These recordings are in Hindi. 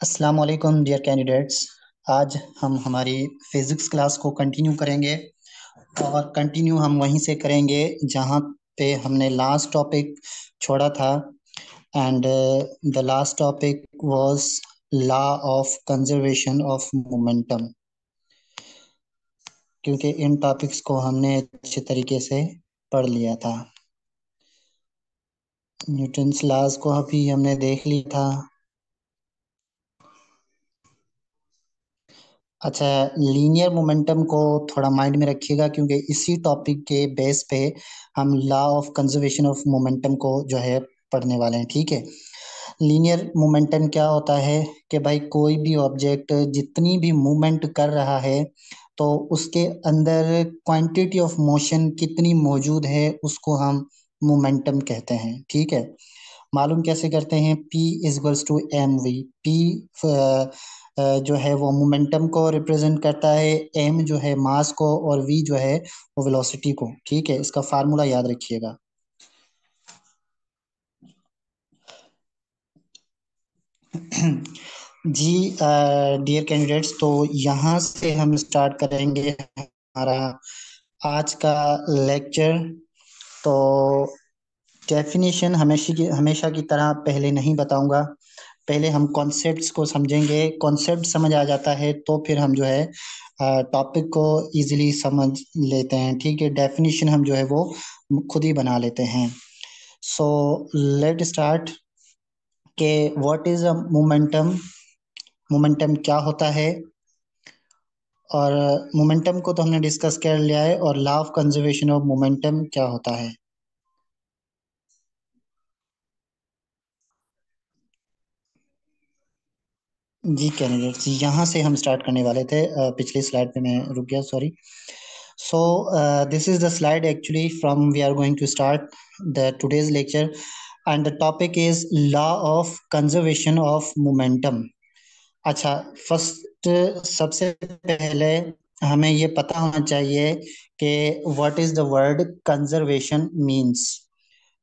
अस्सलाम वालेकुम डियर कैंडिडेट्स। आज हम हमारी फिज़िक्स क्लास को कंटिन्यू करेंगे और कंटिन्यू हम वहीं से करेंगे जहाँ पे हमने लास्ट टॉपिक छोड़ा था। And the last topic was law of conservation of momentum, क्योंकि इन टॉपिक्स को हमने अच्छे तरीके से पढ़ लिया था। न्यूटन्स लॉज को अभी हमने देख लिया था। अच्छा, लीनियर मोमेंटम को थोड़ा माइंड में रखिएगा, क्योंकि इसी टॉपिक के बेस पे हम law of conservation of momentum को जो है पढ़ने वाले हैं। ठीक है। लीनियर मोमेंटम क्या होता है कि भाई कोई भी ऑब्जेक्ट जितनी भी मूवमेंट कर रहा है तो उसके अंदर क्वांटिटी ऑफ मोशन कितनी मौजूद है उसको हम मोमेंटम कहते हैं। ठीक है। मालूम कैसे करते हैं? P is equals to M V. P जो है वो मोमेंटम को रिप्रेजेंट करता है, M जो है मास को, और V जो है वो वेलोसिटी को। ठीक है, इसका फार्मूला याद रखिएगा। जी डियर कैंडिडेट्स, तो यहाँ से हम स्टार्ट करेंगे हमारा आज का लेक्चर। तो डेफिनेशन हमेशा की तरह पहले नहीं बताऊंगा, पहले हम कॉन्सेप्ट्स को समझेंगे। कॉन्सेप्ट समझ आ जाता है तो फिर हम जो है टॉपिक को इजीली समझ लेते हैं। ठीक है, डेफिनेशन हम जो है वो खुद ही बना लेते हैं। सो लेट स्टार्ट के what is a momentum. Momentum क्या होता है? और मोमेंटम को तो हमने डिस्कस कर लिया है, और law of conservation of momentum क्या होता है। जी कैंडिडेट्स, यहाँ से हम स्टार्ट करने वाले थे। पिछली स्लाइड पे मैं रुक गया, sorry. So this is the slide actually from we are going to start the today's lecture, and the topic is law of conservation of momentum. अच्छा, फर्स्ट सबसे पहले हमें ये पता होना चाहिए कि what is the word conservation means.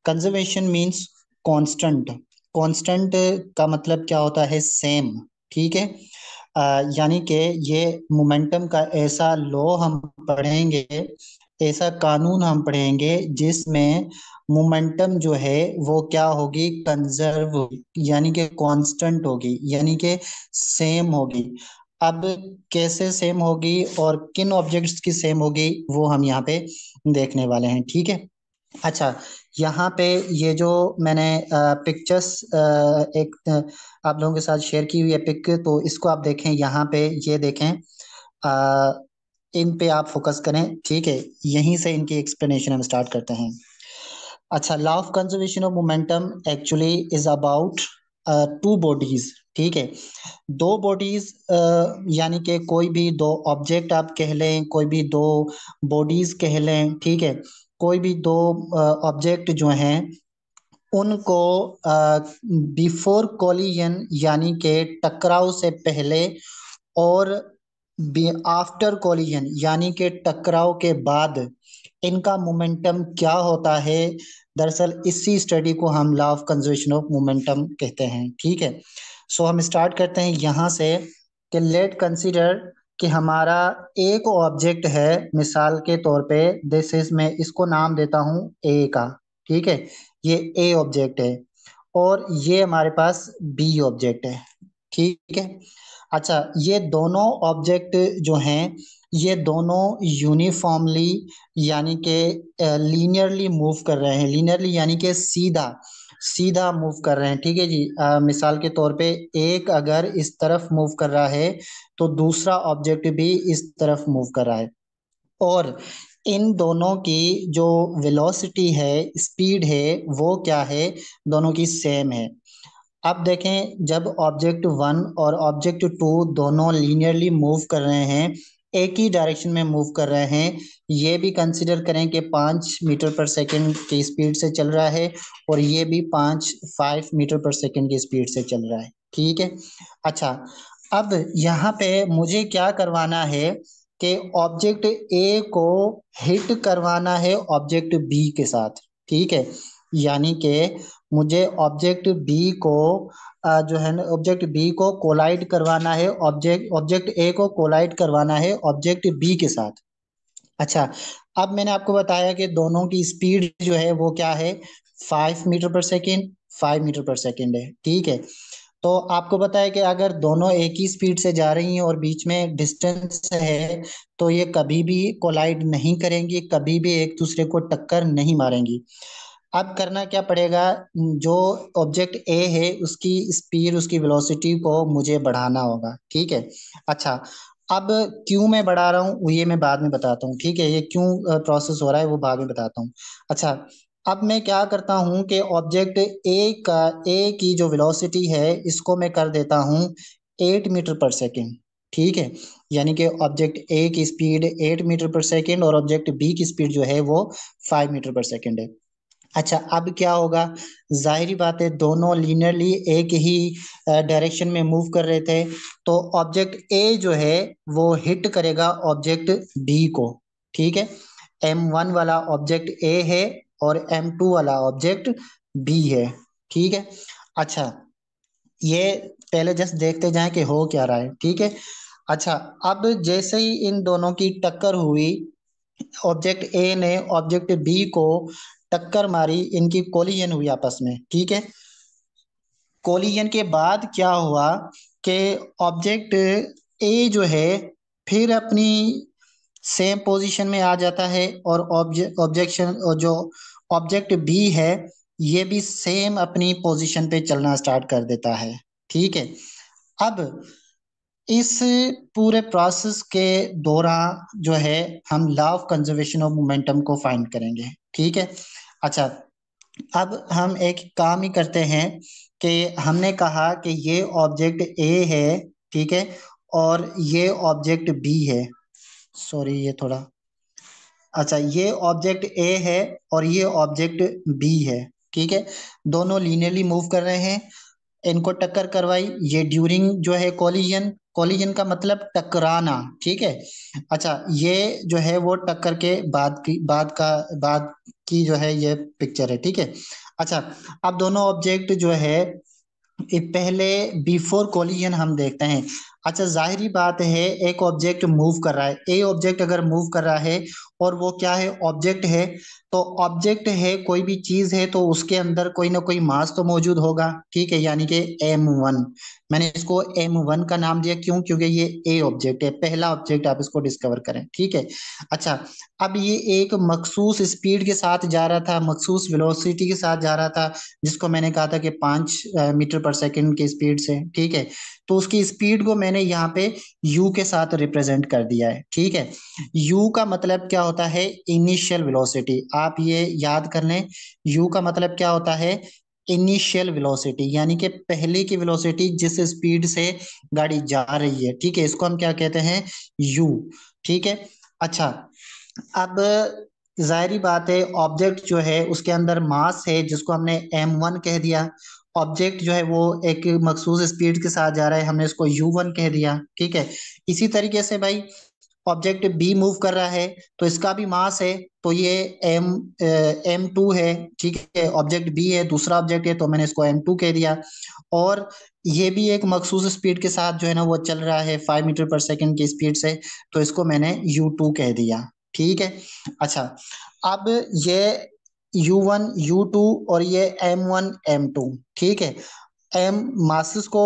Conservation means constant. Constant का मतलब क्या होता है? सेम। ठीक है। यानी कि ये मोमेंटम का ऐसा लॉ हम पढ़ेंगे, ऐसा कानून हम पढ़ेंगे जिसमें मोमेंटम जो है वो क्या होगी? कंजर्व होगी, यानी कि कांस्टेंट होगी, यानी कि सेम होगी। अब कैसे सेम होगी और किन ऑब्जेक्ट्स की सेम होगी वो हम यहाँ पे देखने वाले हैं। ठीक है। अच्छा, यहाँ पे ये जो मैंने पिक्चर्स एक आप लोगों के साथ शेयर की हुई है पिक, तो इसको आप देखें, यहाँ पे ये देखें। अ, इन पे आप फोकस करें। ठीक है, यहीं से इनकी एक्सप्लेनेशन हम स्टार्ट करते हैं। अच्छा, law of conservation of momentum actually is about two bodies. ठीक है, दो बॉडीज, यानी कि कोई भी दो ऑब्जेक्ट आप कह लें, कोई भी दो बॉडीज कह लें। ठीक है, कोई भी दो ऑब्जेक्ट जो हैं उनको बिफोर कोलिजन, यानी कि टकराव से पहले, और आफ्टर कोलिजन यानी कि टकराव के बाद इनका मोमेंटम क्या होता है। दरअसल इसी स्टडी को हम law of conservation of momentum कहते हैं। ठीक है। सो हम स्टार्ट करते हैं यहाँ से कि लेट कंसीडर कि हमारा एक ऑब्जेक्ट है, मिसाल के तौर पे दिस इज, मैं इसको नाम देता हूँ ए का। ठीक है, ये ए ऑब्जेक्ट है, और ये हमारे पास बी ऑब्जेक्ट है। ठीक है। अच्छा, ये दोनों ऑब्जेक्ट जो हैं ये दोनों यूनिफॉर्मली, यानी कि लीनियरली मूव कर रहे हैं। लीनियरली यानी कि सीधा सीधा मूव कर रहे हैं। ठीक है जी। मिसाल के तौर पे एक अगर इस तरफ मूव कर रहा है तो दूसरा ऑब्जेक्ट भी इस तरफ मूव कर रहा है, और इन दोनों की जो वेलोसिटी है, स्पीड है, वो क्या है? दोनों की सेम है। अब देखें, जब ऑब्जेक्ट वन और ऑब्जेक्ट टू दोनों लीनियरली मूव कर रहे हैं, एक ही डायरेक्शन में मूव कर रहे हैं, ये भी कंसिडर करें कि 5 मीटर पर सेकंड की स्पीड से चल रहा है, और ये भी 5 मीटर पर सेकंड की स्पीड से चल रहा है। ठीक है। अच्छा, अब यहाँ पे मुझे क्या करवाना है कि ऑब्जेक्ट ए को हिट करवाना है ऑब्जेक्ट बी के साथ। ठीक है, यानी कि मुझे ऑब्जेक्ट बी को जो है ना ऑब्जेक्ट बी को कोलाइड करवाना है, ऑब्जेक्ट ऑब्जेक्ट ए को कोलाइड करवाना है ऑब्जेक्ट बी के साथ। अच्छा, अब मैंने आपको बताया कि दोनों की स्पीड जो है वो क्या है, 5 मीटर पर सेकेंड, 5 मीटर पर सेकेंड है, ठीक है। तो आपको पता है कि अगर दोनों एक ही स्पीड से जा रही हैं और बीच में डिस्टेंस है, तो ये कभी भी कोलाइड नहीं करेंगी, कभी भी एक दूसरे को टक्कर नहीं मारेंगी। अब करना क्या पड़ेगा, जो ऑब्जेक्ट ए है उसकी स्पीड, उसकी वेलोसिटी को मुझे बढ़ाना होगा, ठीक है। अच्छा, अब क्यों मैं बढ़ा रहा हूँ ये मैं बाद में बताता हूँ, ठीक है, ये क्यों प्रोसेस हो रहा है वो बाद में बताता हूँ। अच्छा, अब मैं क्या करता हूँ कि ऑब्जेक्ट ए की जो वेलोसिटी है इसको मैं कर देता हूँ 8 मीटर पर सेकेंड, ठीक है। यानी कि ऑब्जेक्ट ए की स्पीड 8 मीटर पर सेकेंड और ऑब्जेक्ट बी की स्पीड जो है वो 5 मीटर पर सेकेंड है। अच्छा, अब क्या होगा, जाहिरी बात है दोनों लीनियरली एक ही डायरेक्शन में मूव कर रहे थे, तो ऑब्जेक्ट ए जो है वो हिट करेगा ऑब्जेक्ट बी को, ठीक है। M1 वाला ऑब्जेक्ट ए है और M2 वाला ऑब्जेक्ट बी है, ठीक है। अच्छा, ये पहले जस्ट देखते जाएं कि हो क्या रहा है, ठीक है। अच्छा, अब जैसे ही इन दोनों की टक्कर हुई, ऑब्जेक्ट ए ने ऑब्जेक्ट बी को टक्कर मारी, इनकी कोलिजन हुई आपस में, ठीक है। कोलिजन के बाद क्या हुआ कि ऑब्जेक्ट ए जो है फिर अपनी सेम पोजीशन में आ जाता है और ऑब्जेक्शन और जो ऑब्जेक्ट बी है ये भी सेम अपनी पोजीशन पे चलना स्टार्ट कर देता है, ठीक है। अब इस पूरे प्रोसेस के दौरान जो है हम law of conservation of momentum को फाइंड करेंगे, ठीक है। अच्छा, अब हम एक काम ही करते हैं कि हमने कहा कि ये ऑब्जेक्ट ए है, ठीक है, और ये ऑब्जेक्ट बी है। सॉरी, ये थोड़ा, अच्छा, ये ऑब्जेक्ट ए है और ये ऑब्जेक्ट बी है, ठीक है। दोनों लीनियरली मूव कर रहे हैं, इनको टक्कर करवाई, ये ड्यूरिंग जो है कॉलिजन, कॉलिजन का मतलब टकराना, ठीक है। अच्छा, ये जो है वो टक्कर के बाद की जो है ये पिक्चर है, ठीक है। अच्छा, अब दोनों ऑब्जेक्ट जो है ये पहले बिफोर कोलिजन हम देखते हैं। अच्छा, जाहिरी बात है एक ऑब्जेक्ट मूव कर रहा है, ए ऑब्जेक्ट अगर मूव कर रहा है और वो क्या है, ऑब्जेक्ट है, तो ऑब्जेक्ट है कोई भी चीज है तो उसके अंदर कोई ना कोई मास तो मौजूद होगा, ठीक है, यानी कि M1। मैंने इसको M1 का नाम दिया, क्यों, क्योंकि ये ए ऑब्जेक्ट है, पहला ऑब्जेक्ट आप इसको डिस्कवर करें, ठीक है। अच्छा, अब ये एक मखसूस स्पीड के साथ जा रहा था, मखसूस वेलोसिटी के साथ जा रहा था, जिसको मैंने कहा था कि 5 मीटर पर सेकेंड की स्पीड से, ठीक है। तो उसकी स्पीड को मैंने यहाँ पे यू के साथ रिप्रेजेंट कर दिया है, ठीक है। यू का मतलब क्या होता है, इनिशियल वेलोसिटी, आप ये याद कर लें। यू का मतलब क्या होता है, इनिशियल वेलोसिटी, यानी कि पहले की वेलोसिटी जिस स्पीड से गाड़ी जा रही है, ठीक है, इसको हम क्या कहते हैं, यू, ठीक है। अच्छा, अब जाहिरी बात है ऑब्जेक्ट जो है उसके अंदर मास है जिसको हमने M1 कह दिया, ऑब्जेक्ट जो है वो एक मखसूस स्पीड के साथ जा रहा है, हमने इसको U1 कह दिया, ठीक है। इसी तरीके से भाई ऑब्जेक्ट बी मूव कर रहा है तो इसका भी मास है, तो ये M2 है, ठीक है। ऑब्जेक्ट बी है, दूसरा ऑब्जेक्ट है, तो मैंने इसको M2 कह दिया। और ये भी एक मखसूस स्पीड के साथ जो है ना वो चल रहा है 5 मीटर पर सेकेंड की स्पीड से, तो इसको मैंने U2 कह दिया, ठीक है। अच्छा, अब ये U1 U2 और ये M1 M2, ठीक है। एम मासेस को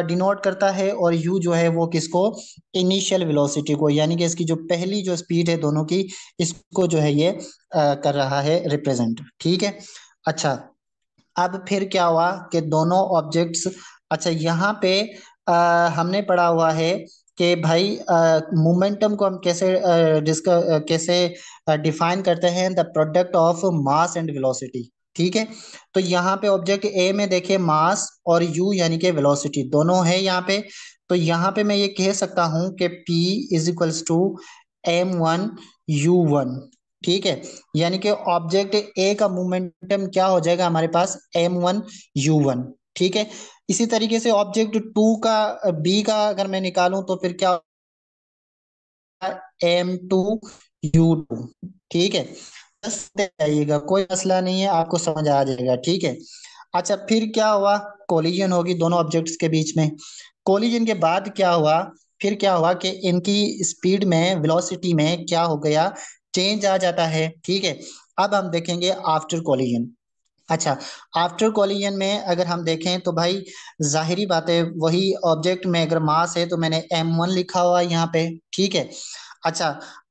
डिनोट करता है और यू जो है वो किसको, इनिशियल वेलोसिटी को, यानी कि इसकी जो पहली जो स्पीड है दोनों की, इसको जो है ये कर रहा है रिप्रेजेंट, ठीक है। अच्छा, अब फिर क्या हुआ कि दोनों ऑब्जेक्ट्स, अच्छा यहाँ पे हमने पढ़ा हुआ है कि भाई मोमेंटम को हम कैसे कैसे डिफाइन करते हैं, the product of mass and velocity, ठीक है। तो यहाँ पे ऑब्जेक्ट ए में देखे मास और यू यानी कि वेलोसिटी दोनों है यहाँ पे, तो यहाँ पे मैं ये कह सकता हूँ कि P is equals to M1 U1, ठीक है। यानी कि ऑब्जेक्ट ए का मोमेंटम क्या हो जाएगा हमारे पास, M1 U1, ठीक है। इसी तरीके से ऑब्जेक्ट टू का, बी का अगर मैं निकालूं तो फिर क्या, M2 U2, ठीक है। जस्ट आइएगा, कोई मसला नहीं है, आपको समझ आ जाएगा, ठीक है। अच्छा, फिर क्या हुआ? कोलिजन होगी दोनों ऑब्जेक्ट्स के बीच में। कोलिजन के बाद क्या हुआ? फिर क्या हुआ कि इनकी स्पीड में, वेलोसिटी में क्या हो गया? चेंज आ जाता है, ठीक है। अब हम देखेंगे आफ्टर कोलिजन। अच्छा, आफ्टर कोलिजन में अगर हम देखें तो भाई जाहिरी बात है, वही ऑब्जेक्ट में अगर मास है तो मैंने m1 लिखा हुआ है यहाँ पे, ठीक है। अच्छा,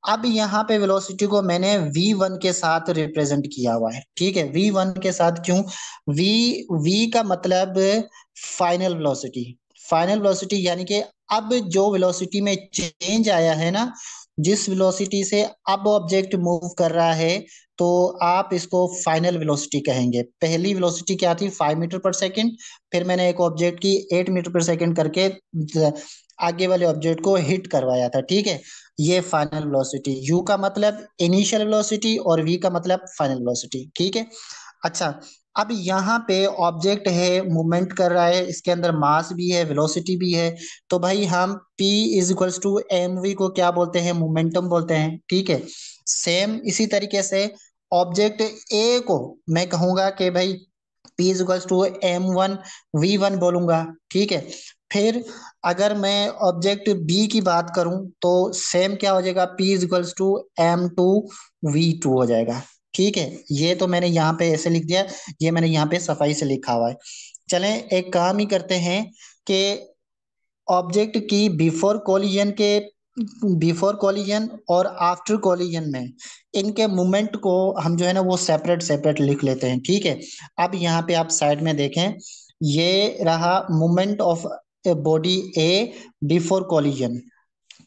अब यहाँ पे वेलोसिटी को मैंने v1 के साथ रिप्रेजेंट किया हुआ है, ठीक है। v1 के साथ क्यों? v v का मतलब फाइनल वेलोसिटी। फाइनल वेलोसिटी यानी कि अब जो वेलोसिटी में चेंज आया है ना, जिस वेलोसिटी से अब ऑब्जेक्ट मूव कर रहा है, तो आप इसको फाइनल वेलोसिटी कहेंगे। पहली वेलोसिटी क्या थी? 5 मीटर पर सेकेंड। फिर मैंने एक ऑब्जेक्ट की 8 मीटर पर सेकेंड करके आगे वाले ऑब्जेक्ट को हिट करवाया था, ठीक है। ये फाइनल वेलोसिटी। यू का मतलब इनिशियल वेलोसिटी और वी का मतलब फाइनल वेलोसिटी, ठीक है। अच्छा, अब यहाँ पे ऑब्जेक्ट है, मूवमेंट कर रहा है, इसके अंदर मास भी है, वेलोसिटी भी है। तो भाई हम P is equals to M V को क्या बोलते हैं? मोमेंटम बोलते हैं, ठीक है। सेम इसी तरीके से ऑब्जेक्ट ए को मैं कहूंगा कि भाई P is equals to m1 v1 बोलूंगा, ठीक है। फिर अगर मैं ऑब्जेक्ट बी की बात करूं तो सेम क्या हो जाएगा? P is equals to m2v2 हो जाएगा, ठीक है। ये तो मैंने यहाँ पे ऐसे लिख दिया, ये मैंने यहाँ पे सफाई से लिखा हुआ है। चलें एक काम ही करते हैं कि ऑब्जेक्ट की बिफोर कॉलिजन और आफ्टर कॉलिजन में इनके मूवमेंट को हम जो है ना वो सेपरेट सेपरेट लिख लेते हैं, ठीक है। अब यहाँ पे आप साइड में देखें, ये रहा movement of body A before collision.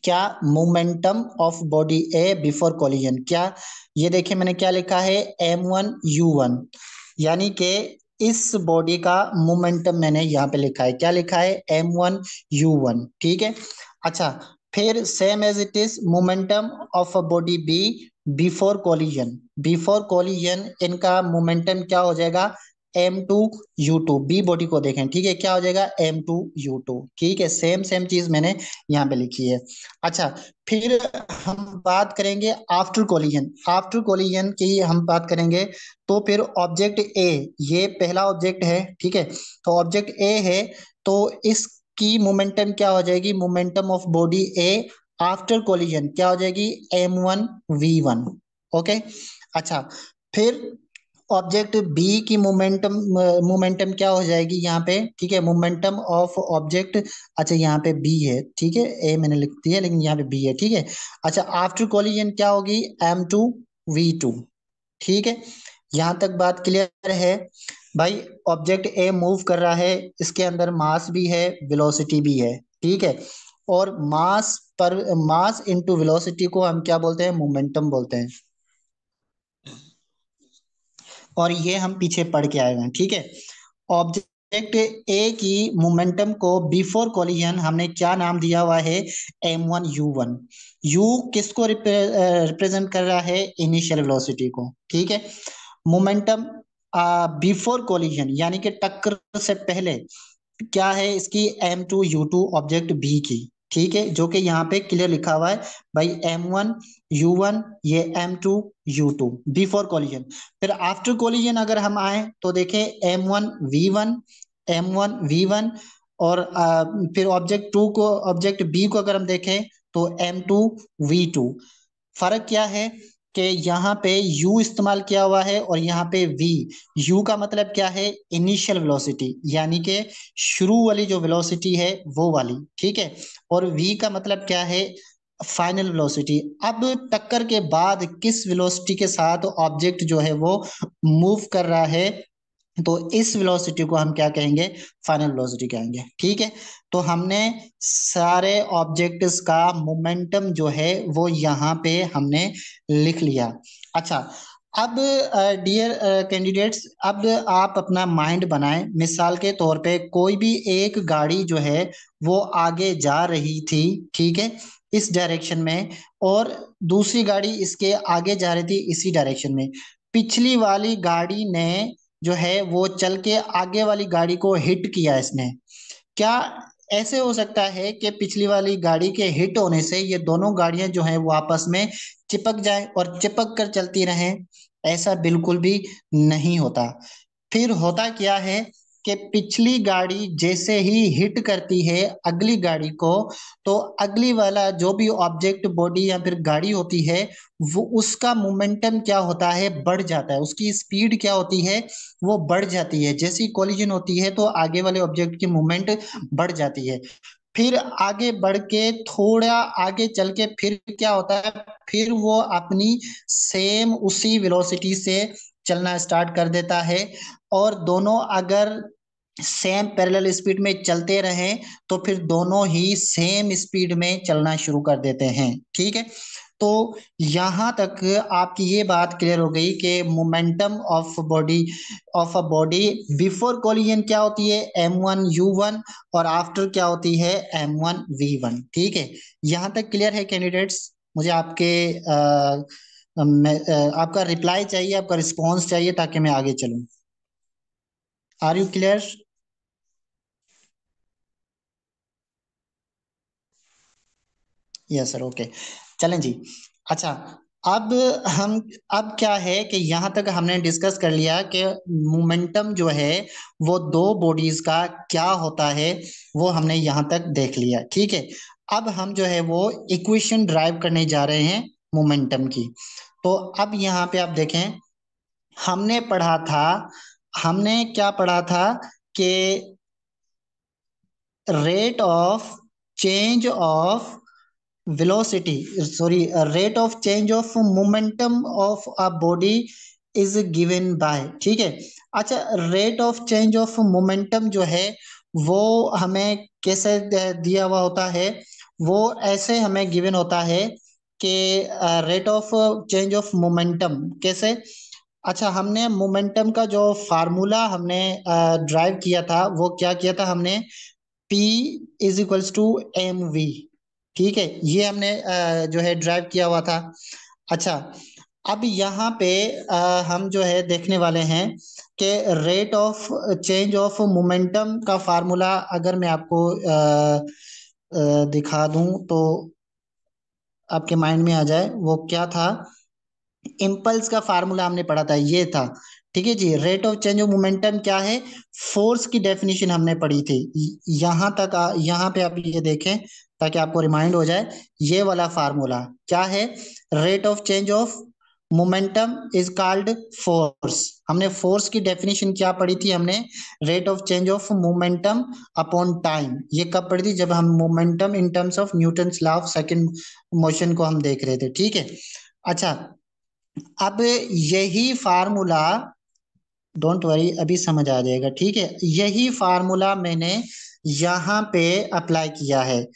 क्या? Momentum of body A before collision. क्या? ये देखिए मैंने क्या लिखा है? m1u1, यानी कि इस बॉडी का मोमेंटम मैंने यहाँ पे लिखा है। क्या लिखा है? m1u1, ठीक है। अच्छा, फिर same as it is momentum of a body B before collision. Before collision इनका मोमेंटम क्या हो जाएगा? m2u2। बी बॉडी को देखें, ठीक है, क्या हो जाएगा? m2u2, ठीक है। सेम सेम चीज मैंने यहाँ पे लिखी है। अच्छा, फिर हम बात करेंगे आफ्टर कोलिजन। आफ्टर कोलिजन की हम बात करेंगे तो फिर ऑब्जेक्ट ए, ये पहला ऑब्जेक्ट है, ठीक है। तो ऑब्जेक्ट ए है, तो इसकी मोमेंटम क्या हो जाएगी? Momentum of body A after collision क्या हो जाएगी? m1v1, okay. अच्छा, फिर ऑब्जेक्ट बी की मोमेंटम क्या हो जाएगी यहाँ पे? ठीक है, मोमेंटम ऑफ ऑब्जेक्ट, अच्छा यहाँ पे बी है, ठीक है, ए मैंने लिख दिया लेकिन यहाँ पे बी है, ठीक है। अच्छा, आफ्टर कोलिजन क्या होगी? m2v2, ठीक है। यहाँ तक बात क्लियर है भाई? ऑब्जेक्ट ए मूव कर रहा है, इसके अंदर मास भी है, वेलोसिटी भी है, ठीक है। और मास इंटू वेलोसिटी को हम क्या बोलते हैं? मोमेंटम बोलते हैं। और ये हम पीछे पढ़ के आए हैं, ठीक है। ऑब्जेक्ट ए की मोमेंटम को बिफोर कोलिजन हमने क्या नाम दिया हुआ है? m1u1। यू किसको रिप्रेजेंट कर रहा है? इनिशियल वेलोसिटी को, ठीक है। मोमेंटम बिफोर कोलिजन यानी कि टक्कर से पहले क्या है इसकी? m2u2 ऑब्जेक्ट बी की, ठीक है, जो कि यहाँ पे क्लियर लिखा हुआ है भाई m1u1, ये m2u2 बिफोर कोलिजन। फिर आफ्टर कोलिजन अगर हम आए तो देखें m1v1, m1v1, और फिर ऑब्जेक्ट बी को अगर हम देखें तो m2v2। फर्क क्या है कि यहाँ पे u इस्तेमाल किया हुआ है और यहाँ पे v। u का मतलब क्या है? इनिशियल वेलोसिटी, यानी कि शुरू वाली जो वेलोसिटी है वो वाली, ठीक है। और v का मतलब क्या है? Final velocity. अब टक्कर के बाद किस वेलोसिटी के साथ ऑब्जेक्ट जो है वो मूव कर रहा है, तो इस वेलोसिटी को हम क्या कहेंगे? फाइनल वेलोसिटी कहेंगे, ठीक है। तो हमने सारे ऑब्जेक्ट्स का मोमेंटम जो है वो यहाँ पे हमने लिख लिया। अच्छा, अब डियर कैंडिडेट्स, अब आप अपना माइंड बनाएं। मिसाल के तौर पे कोई भी एक गाड़ी जो है वो आगे जा रही थी, ठीक है, इस डायरेक्शन में, और दूसरी गाड़ी इसके आगे जा रही थी इसी डायरेक्शन में। पिछली वाली गाड़ी ने जो है वो चल के आगे वाली गाड़ी को हिट किया इसने। क्या ऐसे हो सकता है कि पिछली वाली गाड़ी के हिट होने से ये दोनों गाड़ियां जो हैं वो आपस में चिपक जाएं और चिपक कर चलती रहें? ऐसा बिल्कुल भी नहीं होता। फिर होता क्या है कि पिछली गाड़ी जैसे ही हिट करती है अगली गाड़ी को, तो अगली वाला जो भी ऑब्जेक्ट बॉडी या फिर गाड़ी होती है, वो उसका मोमेंटम क्या होता है, बढ़ जाता है, उसकी स्पीड क्या होती है, वो बढ़ जाती है। जैसी कोलिजन होती है तो आगे वाले ऑब्जेक्ट की मूवमेंट बढ़ जाती है। फिर आगे बढ़ के थोड़ा आगे चल के फिर क्या होता है, फिर वो अपनी सेम उसी वेलोसिटी से चलना स्टार्ट कर देता है। और दोनों अगर सेम पैरेलल स्पीड में चलते रहें तो फिर दोनों ही सेम स्पीड में चलना शुरू कर देते हैं। ठीक है, तो यहां तक आपकी ये बात क्लियर हो गई कि momentum of a body before collision क्या होती है, m1u1, और आफ्टर क्या होती है, m1v1। ठीक है, यहां तक क्लियर है कैंडिडेट्स? मुझे आपका रिप्लाई चाहिए, आपका रिस्पॉन्स चाहिए ताकि मैं आगे चलूं। Are you clear? Yes sir, okay. चलें जी। अच्छा, अब हम अब क्या है कि यहाँ तक हमने डिस्कस कर लिया कि मोमेंटम जो है वो दो बॉडीज का क्या होता है, वो हमने यहाँ तक देख लिया। ठीक है, अब हम जो है वो इक्वेशन ड्राइव करने जा रहे हैं मोमेंटम की। तो अब यहाँ पे आप देखें, हमने पढ़ा था, हमने क्या पढ़ा था कि rate of change of velocity, sorry, rate of change of momentum of a body is given by। ठीक है, अच्छा, rate of change of momentum जो है वो हमें कैसे दिया हुआ होता है, वो ऐसे हमें गिवन होता है कि rate of change of momentum कैसे। अच्छा, हमने मोमेंटम का जो फार्मूला हमने ड्राइव किया था वो क्या किया था हमने, P is equals to M V. ठीक है, ये हमने जो है ड्राइव किया हुआ था। अच्छा, अब यहाँ पे हम जो है देखने वाले हैं कि rate of change of momentum का फार्मूला अगर मैं आपको दिखा दूं तो आपके माइंड में आ जाए, वो क्या था। इम्पल्स का फार्मूला हमने पढ़ा था, ये था। ठीक है जी, rate of change of momentum क्या है, फोर्स की डेफिनेशन हमने पढ़ी थी। यहाँ तक यहाँ पे आप ये देखें ताकि आपको रिमाइंड हो जाए, ये वाला फार्मूला क्या है, rate of change of momentum is called force. हमने फोर्स की डेफिनेशन क्या पढ़ी थी, हमने rate of change of momentum upon time. ये कब पढ़ी थी, जब हम momentum in terms of Newton's law of second motion को हम देख रहे थे। ठीक है, अच्छा, अब यही फार्मूला, डोंट वरी अभी समझ आ जाएगा। ठीक है, यही फार्मूला मैंने यहाँ पे अप्लाई किया है।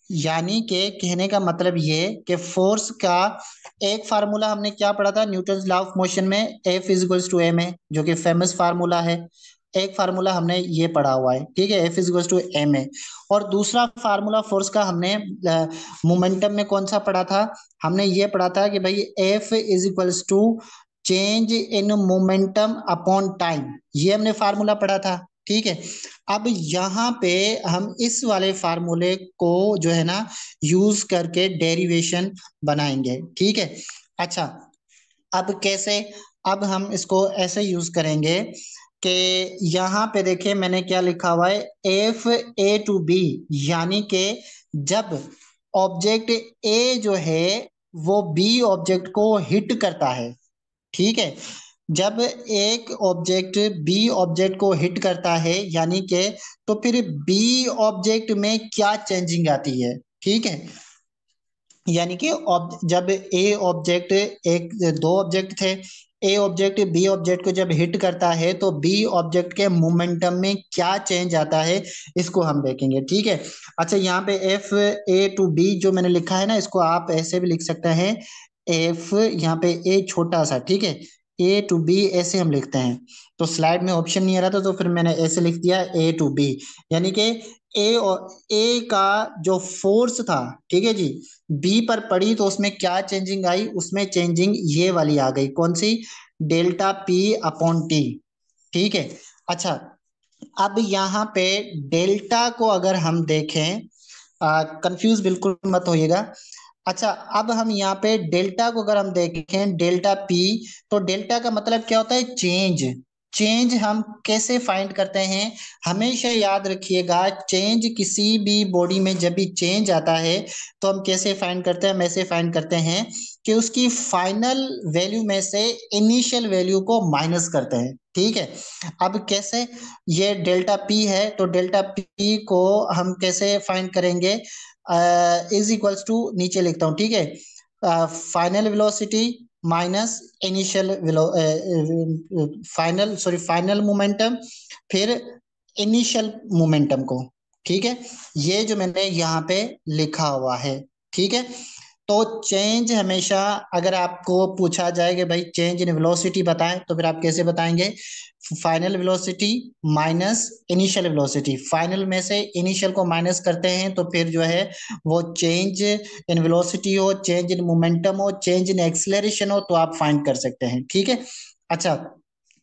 यानी कि कहने का मतलब ये कि फोर्स का एक फार्मूला हमने क्या पढ़ा था न्यूटन लॉ ऑफ मोशन में, F is equals to M है, जो कि फेमस फार्मूला है। एक फार्मूला हमने ये पढ़ा हुआ है, ठीक है, F is equals to M है। और दूसरा फार्मूला फोर्स का हमने मोमेंटम में कौन सा पढ़ा था, हमने ये पढ़ा था कि भाई F is equals to change in momentum upon time. ये हमने फार्मूला पढ़ा था। ठीक है, अब यहाँ पे हम इस वाले फार्मूले को जो है ना यूज करके डेरिवेशन बनाएंगे। ठीक है, अच्छा, अब कैसे, अब हम इसको ऐसे यूज करेंगे कि यहाँ पे देखिए मैंने क्या लिखा हुआ है, एफ ए टू बी, यानी कि जब ऑब्जेक्ट ए जो है वो बी ऑब्जेक्ट को हिट करता है। ठीक है, जब एक ऑब्जेक्ट बी ऑब्जेक्ट को हिट करता है यानी कि, तो फिर बी ऑब्जेक्ट में क्या चेंजिंग आती है। ठीक है, यानी कि जब ए ऑब्जेक्ट, एक दो ऑब्जेक्ट थे, ए ऑब्जेक्ट बी ऑब्जेक्ट को जब हिट करता है तो बी ऑब्जेक्ट के मोमेंटम में क्या चेंज आता है, इसको हम देखेंगे। ठीक है, अच्छा, यहाँ पे एफ ए टू बी जो मैंने लिखा है ना, इसको आप ऐसे भी लिख सकते हैं, एफ यहाँ पे ए छोटा सा, ठीक है, ए टू बी ऐसे हम लिखते हैं। तो स्लाइड में ऑप्शन नहीं आ रहा था तो फिर मैंने ऐसे लिख दिया ए टू बी, यानी कि ए और ए का जो फोर्स था, ठीक है जी, बी पर पड़ी तो उसमें क्या चेंजिंग आई, उसमें चेंजिंग ये वाली आ गई, कौन सी, डेल्टा पी अपॉन टी। ठीक है, अच्छा, अब यहाँ पे डेल्टा को अगर हम देखें, कंफ्यूज बिल्कुल मत होइएगा, अच्छा, अब हम यहाँ पे डेल्टा को अगर हम देखें, डेल्टा पी, तो डेल्टा का मतलब क्या होता है? चेंज। चेंज हम कैसे फाइंड करते हैं? हमेशा याद रखिएगा, चेंज किसी भी बॉडी में जब भी चेंज आता है तो हम कैसे फाइंड करते हैं? हम ऐसे फाइंड करते हैं कि उसकी फाइनल वैल्यू में से इनिशियल वैल्यू को माइनस करते हैं। ठीक है, अब कैसे? ये डेल्टा पी है, तो डेल्टा पी को हम कैसे फाइंड करेंगे? इज इक्वल्स टू, नीचे लिखता हूं, ठीक है, final velocity minus initial final momentum, फिर इनिशियल मोमेंटम को। ठीक है, ये जो मैंने यहाँ पे लिखा हुआ है। ठीक है, तो चेंज हमेशा, अगर आपको पूछा जाए कि भाई चेंज इन वेलोसिटी बताएं, तो फिर आप कैसे बताएंगे? Final velocity minus initial velocity, final में से इनिशियल को माइनस करते हैं तो फिर जो है वो चेंज इन वेलोसिटी हो, चेंज इन मोमेंटम हो, चेंज इन एक्सेलरेशन हो, तो आप फाइंड कर सकते हैं। ठीक है, अच्छा,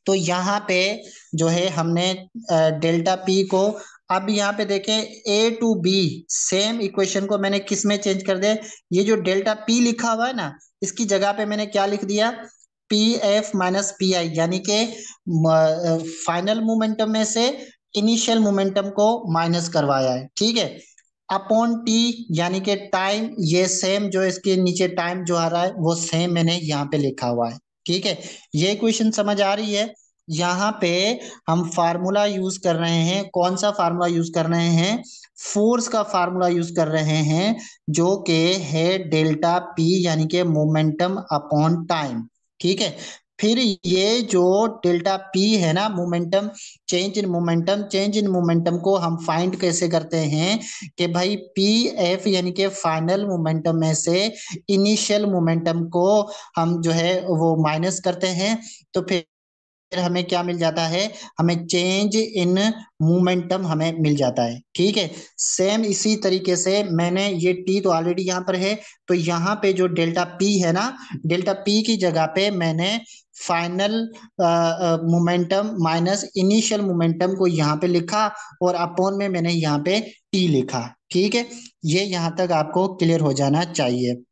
तो यहाँ पे जो है हमने डेल्टा पी को, अब यहाँ पे देखें, ए टू बी सेम इक्वेशन को मैंने किस में चेंज कर दिया? ये जो डेल्टा पी लिखा हुआ है ना, इसकी जगह पे मैंने क्या लिख दिया? पी एफ माइनस पी आई, यानी कि फाइनल मोमेंटम में से इनिशियल मोमेंटम को माइनस करवाया है। ठीक है, अपॉन टी, यानी कि टाइम, ये सेम जो इसके नीचे टाइम जो आ रहा है वो सेम मैंने यहाँ पे लिखा हुआ है। ठीक है, ये क्वेश्चन समझ आ रही है? यहाँ पे हम फार्मूला यूज कर रहे हैं, कौन सा फार्मूला यूज कर रहे हैं? फोर्स का फार्मूला यूज कर रहे हैं, जो कि है डेल्टा पी, यानी कि मोमेंटम अपॉन टाइम। ठीक है, फिर ये जो डेल्टा पी है ना, मोमेंटम, चेंज इन मोमेंटम को हम फाइंड कैसे करते हैं? कि भाई पी एफ, यानी कि फाइनल मोमेंटम में से इनिशियल मोमेंटम को हम जो है वो माइनस करते हैं, तो फिर हमें क्या मिल जाता है? हमें चेंज इन मोमेंटम हमें मिल जाता है। ठीक है, सेम इसी तरीके से मैंने, ये टी तो ऑलरेडी यहाँ पर है, तो यहाँ पे जो डेल्टा पी है ना, डेल्टा पी की जगह पे मैंने final momentum minus initial momentum को यहाँ पे लिखा, और अपॉन में मैंने यहाँ पे टी लिखा। ठीक है, ये यहाँ तक आपको क्लियर हो जाना चाहिए।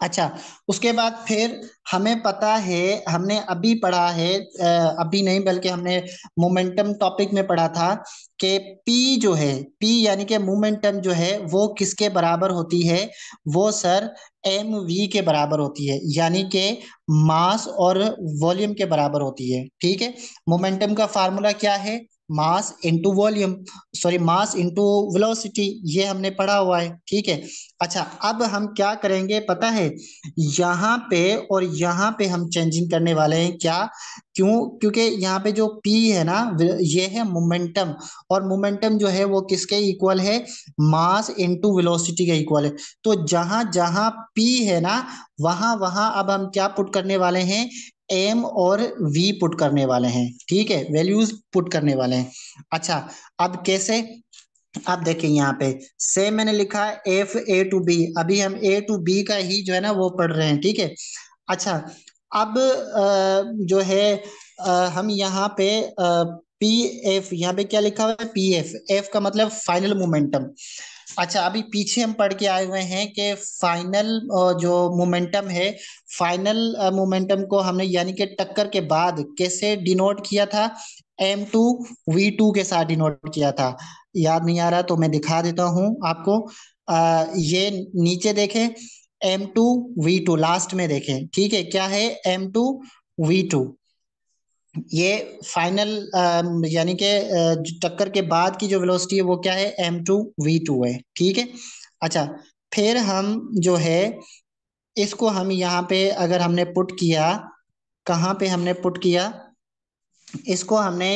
अच्छा, उसके बाद फिर हमें पता है, हमने अभी पढ़ा है, अभी नहीं बल्कि हमने मोमेंटम टॉपिक में पढ़ा था कि पी जो है, पी यानी कि मोमेंटम जो है वो किसके बराबर होती है? वो सर एम वी के बराबर होती है, यानी कि मास और वॉल्यूम के बराबर होती है। ठीक है, मोमेंटम का फार्मूला क्या है? Mass into volume, sorry, mass into velocity, ये हमने पढ़ा हुआ है। ठीक है, अच्छा, अब हम क्या करेंगे पता है? यहाँ पे और यहाँ पे हम चेंजिंग करने वाले हैं। क्या? क्यों? क्योंकि यहाँ पे जो P है ना, ये है मोमेंटम, और मोमेंटम जो है वो किसके इक्वल है? मास इनटू वेलोसिटी के इक्वल है। तो जहां जहां P है ना, वहां वहां अब हम क्या पुट करने वाले हैं? एम और वी पुट करने वाले हैं। ठीक है, वैल्यूज पुट करने वाले हैं। अच्छा, अब कैसे? अब देखिए यहाँ पे सेम मैंने लिखा है एफ ए टू बी, अभी हम ए टू बी का ही जो है ना वो पढ़ रहे हैं। ठीक है, अच्छा, अब जो है हम यहाँ पे पी एफ, यहाँ पे क्या लिखा हुआ है? पी एफ, एफ का मतलब फाइनल मोमेंटम। अच्छा, अभी पीछे हम पढ़ के आए हुए हैं कि फाइनल जो मोमेंटम है, फाइनल मोमेंटम को हमने यानी कि टक्कर के बाद कैसे डिनोट किया था? एम टू वी टू के साथ डिनोट किया था। याद नहीं आ रहा तो मैं दिखा देता हूं आपको। ये नीचे देखें, M two V two, last में देखें। ठीक है, क्या है? एम टू वी टू, ये फाइनल यानी कि जो टक्कर के बाद की जो वेलोसिटी है वो क्या है? एम टू वी टू है। ठीक है, अच्छा, फिर हम जो है इसको हम यहाँ पे अगर हमने पुट किया, कहाँ पे हमने पुट किया इसको? हमने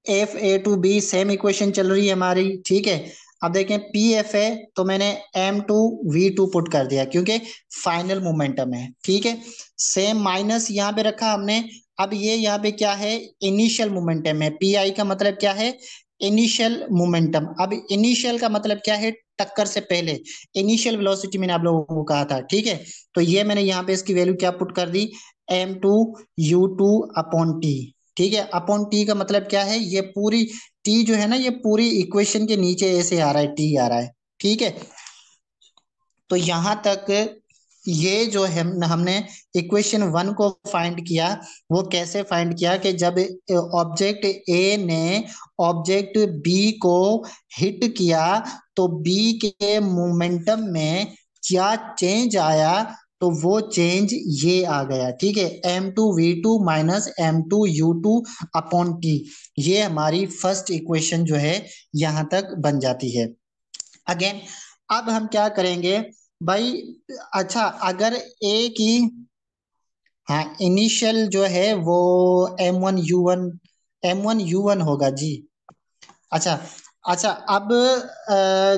F A to B, same equation चल रही है हमारी। ठीक है, अब देखें पी एफ है, तो मैंने M two V two put कर दिया क्योंकि फाइनल मोमेंटम है। ठीक है, सेम माइनस यहाँ पे रखा हमने। अब ये यहाँ पे क्या है? इनिशियल मोमेंटम है, पी आई का मतलब क्या है? Initial momentum. अब इनिशियल का मतलब क्या है? टक्कर से पहले, इनिशियल वेलोसिटी मैंने आप लोगों को कहा था। ठीक है, तो ये मैंने यहाँ पे इसकी वैल्यू क्या पुट कर दी? M two U two upon T. ठीक है, अपॉन टी का मतलब क्या है? ये पूरी टी जो है ना, ये पूरी इक्वेशन के नीचे ऐसे आ रहा है, टी आ रहा है। ठीक है, तो यहाँ तक ये जो है हमने इक्वेशन वन को फाइंड किया। वो कैसे फाइंड किया कि जब ऑब्जेक्ट ए ने ऑब्जेक्ट बी को हिट किया तो बी के मोमेंटम में क्या चेंज आया, तो वो चेंज ये आ गया। ठीक है, m2v2 minus m2u2 upon T. ये हमारी फर्स्ट इक्वेशन जो है यहां तक बन जाती है। अगेन अब हम क्या करेंगे भाई। अच्छा, अगर ए की, हाँ, इनिशियल जो है वो m1u1 होगा जी। अच्छा, अच्छा, अब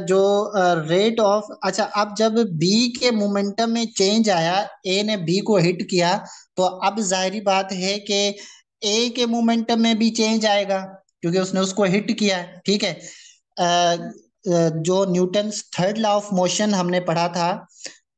जो रेट ऑफ, अच्छा, अब जब बी के मोमेंटम में चेंज आया, ए ने बी को हिट किया, तो अब जाहिर बात है कि ए के मोमेंटम में भी चेंज आएगा क्योंकि उसने उसको हिट किया है। ठीक है, जो Newton third law of motion हमने पढ़ा था,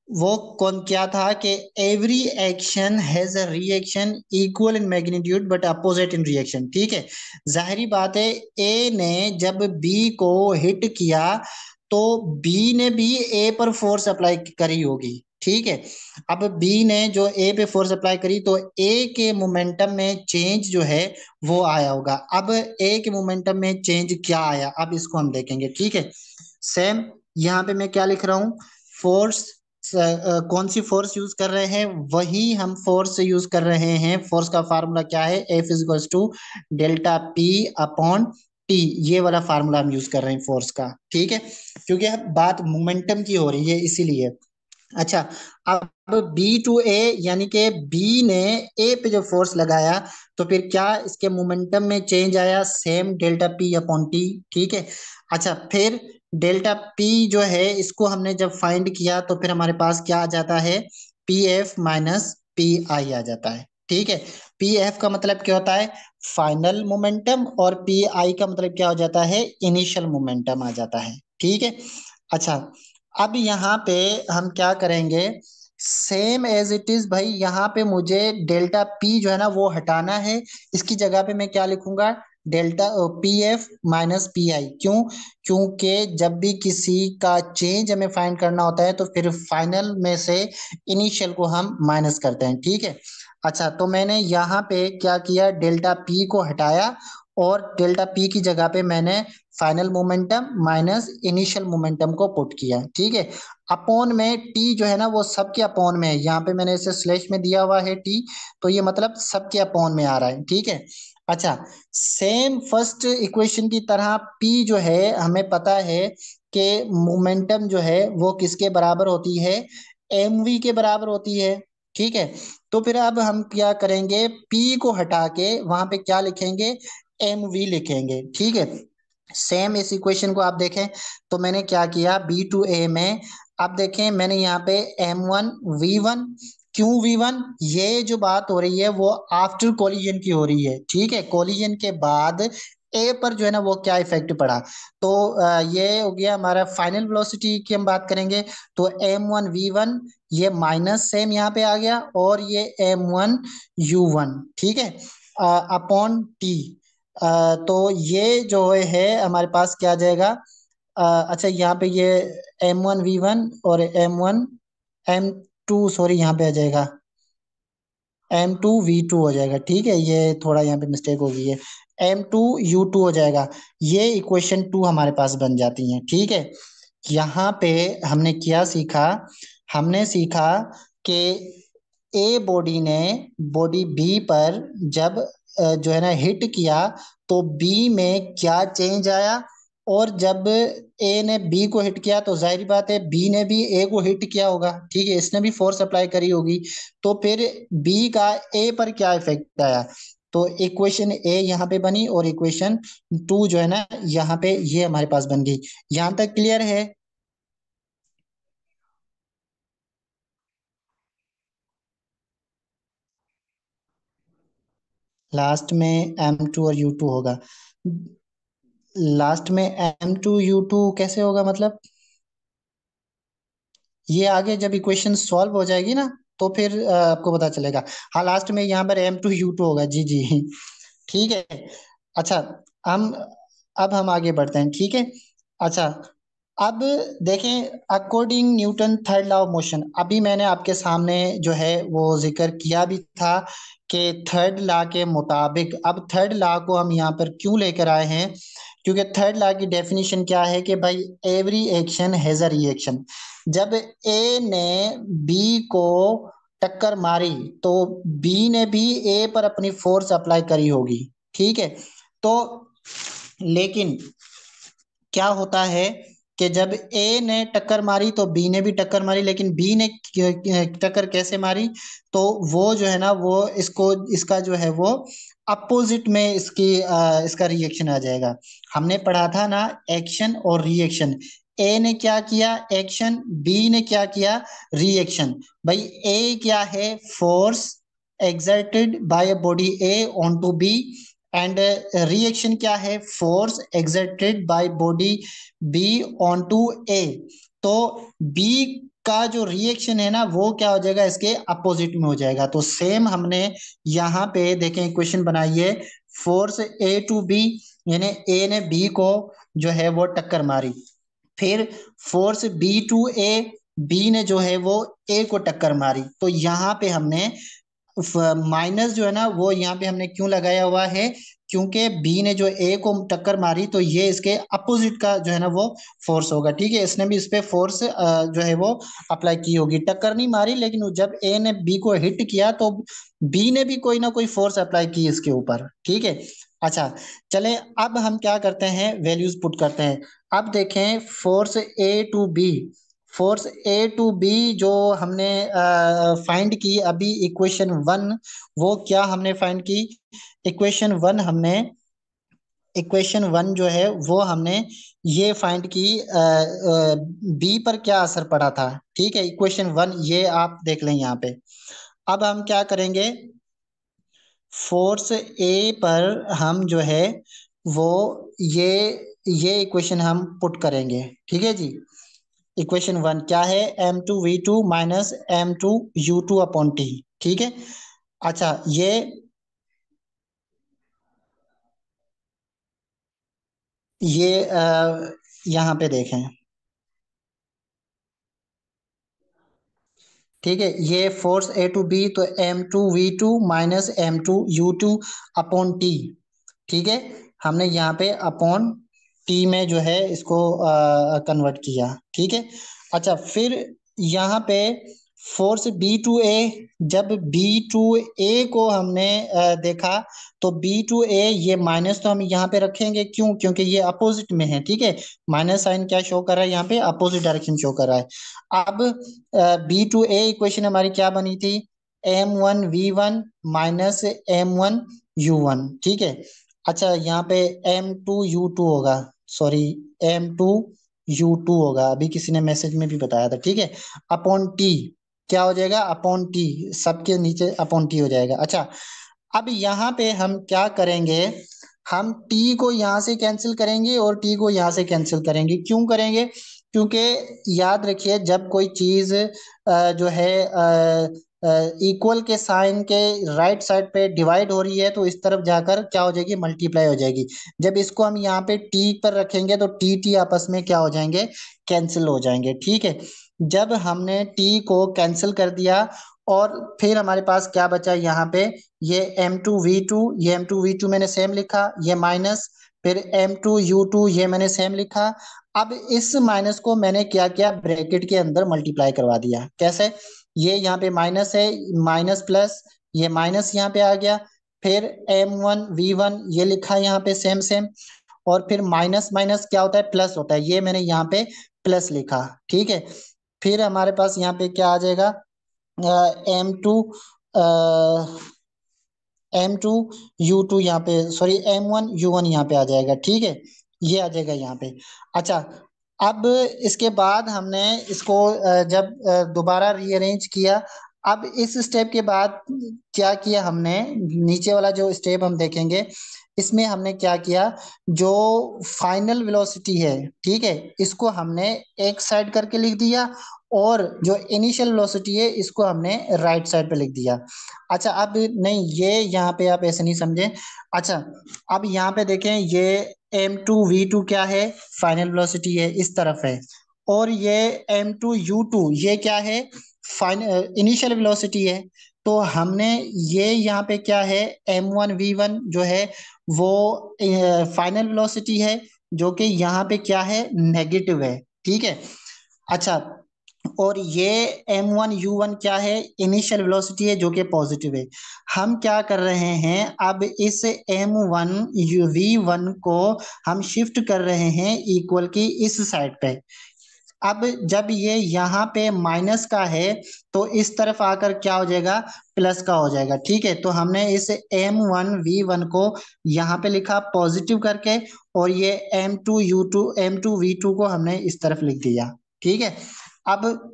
वो कौन क्या था कि every action has a reaction equal in magnitude but opposite in reaction. ठीक है, जाहिरी बात है, ए ने जब बी को हिट किया तो बी ने भी ए पर फोर्स अप्लाई करी होगी। ठीक है, अब बी ने जो ए पे फोर्स अप्लाई करी तो ए के मोमेंटम में चेंज जो है वो आया होगा। अब ए के मोमेंटम में चेंज क्या आया, अब इसको हम देखेंगे। ठीक है, सेम यहाँ पे मैं क्या लिख रहा हूँ, फोर्स, कौन सी फोर्स यूज कर रहे हैं, वही हम फोर्स यूज कर रहे हैं। फोर्स का फार्मूला क्या है, F is to delta P upon T. ये वाला फार्मूला हम यूज कर रहे हैं फोर्स का। ठीक है, क्योंकि अब बात मोमेंटम की हो रही है इसीलिए। अच्छा, अब बी टू ए, यानी कि बी ने ए पे जो फोर्स लगाया तो फिर क्या इसके मोमेंटम में चेंज आया, same delta P upon T. ठीक है, अच्छा, फिर डेल्टा पी जो है इसको हमने जब फाइंड किया तो फिर हमारे पास क्या आ जाता है, P F minus P I आ जाता है। ठीक है, पी एफ का मतलब क्या होता है, फाइनल मोमेंटम, और पी आई का मतलब क्या हो जाता है, इनिशियल मोमेंटम आ जाता है। ठीक है, अच्छा, अब यहाँ पे हम क्या करेंगे, सेम एज इट इज भाई, यहाँ पे मुझे डेल्टा पी जो है ना वो हटाना है। इसकी जगह पे मैं क्या लिखूंगा, delta P F minus P आई। क्यों, क्योंकि जब भी किसी का चेंज हमें फाइंड करना होता है तो फिर फाइनल में से इनिशियल को हम माइनस करते हैं। ठीक है, अच्छा, तो मैंने यहाँ पे क्या किया, डेल्टा पी को हटाया और डेल्टा पी की जगह पे मैंने final momentum minus initial momentum को पुट किया। ठीक है, अपॉन में टी जो है ना वो सबके अपॉन में है, यहाँ पे मैंने इसे स्लैश में दिया हुआ है टी, तो ये मतलब सबके अपॉन में आ रहा है। ठीक है, अच्छा, सेम फर्स्ट इक्वेशन की तरह पी जो है हमें पता है कि मोमेंटम जो है वो किसके बराबर होती है, एम वी के बराबर होती है। ठीक है, तो फिर अब हम क्या करेंगे, पी को हटा के वहां पे क्या लिखेंगे, एम वी लिखेंगे। ठीक है, सेम इस इक्वेशन को आप देखें तो मैंने क्या किया, बी टू ए में, अब देखें मैंने यहाँ पे m1 v1, क्यों v1, ये जो बात हो रही है वो आफ्टर कोलिजन की हो रही है। ठीक है, कोलिजन के बाद ए पर जो है ना वो क्या इफेक्ट पड़ा, तो ये हो गया हमारा फाइनल वेलोसिटी की हम बात करेंगे। तो m1v1 ये माइनस सेम यहाँ पे आ गया, और ये m1u1, ठीक है, अपॉन टी। तो ये जो है हमारे पास क्या आ जाएगा, अच्छा, यहाँ पे ये m1v1 और m2 सॉरी यहाँ पे आ जाएगा m2v2 हो जाएगा। ठीक है, ये थोड़ा यहाँ पे मिस्टेक हो गई है, m2u2 हो जाएगा। ये इक्वेशन टू हमारे पास बन जाती है। ठीक है, यहाँ पे हमने क्या सीखा, हमने सीखा कि ए बॉडी ने बॉडी बी पर जब जो है ना हिट किया तो बी में क्या चेंज आया, और जब ए ने बी को हिट किया तो जाहिर बात है बी ने भी ए को हिट किया होगा। ठीक है, इसने भी फोर्स अप्लाई करी होगी, तो फिर बी का ए पर क्या इफेक्ट आया। तो इक्वेशन ए यहाँ पे बनी और इक्वेशन टू जो है ना यहाँ पे ये हमारे पास बन गई। यहाँ तक क्लियर है। लास्ट में m2 और u2 होगा, लास्ट में m2u2 कैसे होगा मतलब, ये आगे जब इक्वेशन सॉल्व हो जाएगी ना तो फिर आपको पता चलेगा। हाँ, लास्ट में यहाँ पर m2u2 होगा जी जी। ठीक है, अच्छा, हम अब हम आगे बढ़ते हैं। ठीक है, अच्छा, अब देखें, according Newton third law of motion, अभी मैंने आपके सामने जो है वो जिक्र किया भी था कि थर्ड लॉ के मुताबिक, अब थर्ड लॉ को हम यहाँ पर क्यों लेकर आए हैं, क्योंकि थर्ड लॉ की डेफिनेशन क्या है कि भाई every action has a reaction. जब ए ने बी को टक्कर मारी तो बी ने भी ए पर अपनी फोर्स अप्लाई करी होगी, ठीक है। तो लेकिन क्या होता है कि जब ए ने टक्कर मारी तो बी ने भी टक्कर मारी, लेकिन बी ने टक्कर कैसे मारी, तो वो जो है ना वो इसको, इसका जो है वो अपोजिट में इसका रिएक्शन आ जाएगा। हमने पढ़ा था ना एक्शन और रिएक्शन, ए ने क्या किया एक्शन, बी ने क्या किया रिएक्शन। भाई ए क्या है, force exerted by a body A onto B, and reaction क्या है, force exerted by body B onto A। तो B का जो रिएक्शन है ना वो क्या हो जाएगा, इसके अपोजिट में हो जाएगा। तो सेम हमने यहाँ पे देखें इक्वेशन बनाई है, फोर्स A टू B, यानी A ने B को जो है वो टक्कर मारी, फिर force B to A, B ने जो है वो ए को टक्कर मारी, तो यहाँ पे हमने माइनस जो है ना वो यहाँ पे हमने क्यों लगाया हुआ है, क्योंकि बी ने जो ए को टक्कर मारी तो ये इसके अपोजिट का जो है ना वो फोर्स होगा, ठीक है। इसने भी इस पे फोर्स जो है वो अप्लाई की होगी, टक्कर नहीं मारी, लेकिन जब ए ने बी को हिट किया तो बी ने भी कोई ना कोई फोर्स अप्लाई की इसके ऊपर, ठीक है। अच्छा, चले अब हम क्या करते हैं, वैल्यूज पुट करते हैं। अब देखें force A to B, force A to B जो हमने फाइंड की अभी इक्वेशन वन, वो क्या हमने फाइंड की, इक्वेशन वन हमने, इक्वेशन वन जो है वो हमने ये फाइंड की बी पर क्या असर पड़ा था, ठीक है। इक्वेशन वन ये आप देख लें यहाँ पे। अब हम क्या करेंगे, फोर्स ए पर हम जो है वो ये ये इक्वेशन हम पुट करेंगे, ठीक है जी। इक्वेशन वन क्या है, M two V two minus M two U two upon T, ठीक है। अच्छा ये यहाँ पे देखें, ठीक है, ये फोर्स ए टू बी, तो M two V two minus M two U two upon T, ठीक है। हमने यहाँ पे अपॉन टी में जो है इसको कन्वर्ट किया, ठीक है। अच्छा, फिर यहाँ पे फोर्स बी टू ए, जब बी टू ए को हमने देखा तो बी टू ए, ये माइनस तो हम यहाँ पे रखेंगे, क्यों, क्योंकि ये अपोजिट में है, ठीक है। माइनस साइन क्या शो कर रहा है यहाँ पे, अपोजिट डायरेक्शन शो कर रहा है। अब बी टू ए इक्वेशन हमारी क्या बनी थी, M one V one minus M one U one, ठीक है। अच्छा, यहाँ पे एम टू यू टू होगा, sorry, M two U two होगा, अभी किसी ने मैसेज में भी बताया था, ठीक है। अपॉन टी क्या हो जाएगा, अपॉन टी, सबके नीचे अपॉन टी हो जाएगा। अच्छा, अब यहाँ पे हम क्या करेंगे, हम टी को यहाँ से कैंसिल करेंगे और टी को यहाँ से कैंसिल करेंगे, क्यों करेंगे, क्योंकि याद रखिए जब कोई चीज जो है इक्वल के साइन के राइट साइड पे डिवाइड हो रही है तो इस तरफ जाकर क्या हो जाएगी, मल्टीप्लाई हो जाएगी। जब इसको हम यहाँ पे टी पर रखेंगे तो टी टी आपस में क्या हो जाएंगे, कैंसिल हो जाएंगे, ठीक है। जब हमने टी को कैंसिल कर दिया और फिर हमारे पास क्या बचा यहाँ पे, ये एम टू वी टू, ये एम टू वी टू मैंने सेम लिखा, ये माइनस, फिर एम टू यू टू ये मैंने सेम लिखा। अब इस माइनस को मैंने क्या किया, ब्रैकेट के अंदर मल्टीप्लाई करवा दिया, कैसे, ये यहाँ पे माइनस है, माइनस प्लस, ये माइनस यहाँ पे आ गया, फिर एम वन वी वन ये लिखा यहाँ पे सेम सेम, और फिर माइनस माइनस क्या होता है, प्लस होता है, ये मैंने यहाँ पे प्लस लिखा, ठीक है। फिर हमारे पास यहाँ पे क्या आ जाएगा, M two M two U two यहाँ पे, sorry M one U one यहाँ पे आ जाएगा, ठीक है, ये आ जाएगा यहाँ पे। अच्छा, अब इसके बाद हमने इसको जब दोबारा रीअरेंज किया, अब इस स्टेप के बाद क्या किया हमने, नीचे वाला जो स्टेप हम देखेंगे इसमें हमने क्या किया, जो फाइनल वेलोसिटी है, ठीक है, इसको हमने एक साइड करके लिख दिया, और जो इनिशियल वेलोसिटी है इसको हमने राइट साइड पे लिख दिया। अच्छा, अब नहीं, ये यहाँ पे आप ऐसे नहीं समझे। अच्छा, अब यहाँ पे देखें, ये m2v2 क्या है, फाइनल वेलोसिटी है, इस तरफ है। और ये m2u2 ये क्या है, इनिशियल वेलोसिटी है। तो हमने ये यहाँ पे क्या है, m1v1 जो है वो फाइनल वेलोसिटी है, जो कि यहाँ पे क्या है, नेगेटिव है। ठीक है। अच्छा, और ये m1u1 क्या है, इनिशियल वेलोसिटी है, जो कि पॉजिटिव है। हम क्या कर रहे हैं, अब इस m1v1 को हम शिफ्ट कर रहे हैं इक्वल की इस साइड पे। अब जब ये यहाँ पे माइनस का है, तो इस तरफ आकर क्या हो जाएगा, प्लस का हो जाएगा। ठीक है, तो हमने इस m1v1 को यहाँ पे लिखा पॉजिटिव करके, और ये m2v2 को हमने इस तरफ लिख दिया। ठीक है, अब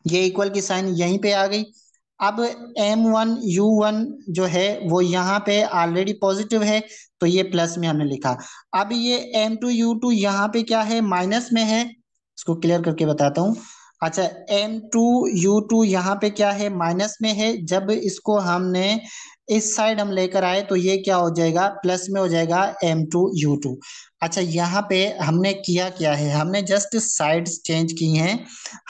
ये इक्वल की साइन यहीं पे आ गई। अब m1u1 जो है वो यहाँ पे ऑलरेडी पॉजिटिव है, तो ये प्लस में हमने लिखा। अब ये m2u2 यहाँ पे क्या है, माइनस में है। इसको क्लियर करके बताता हूँ। अच्छा, m2u2 यहाँ पे क्या है, माइनस में है। जब इसको हमने इस साइड हम लेकर आए, तो ये क्या हो जाएगा, प्लस में हो जाएगा m2u2। अच्छा, यहाँ पे हमने किया क्या है, हमने जस्ट साइड्स चेंज की हैं।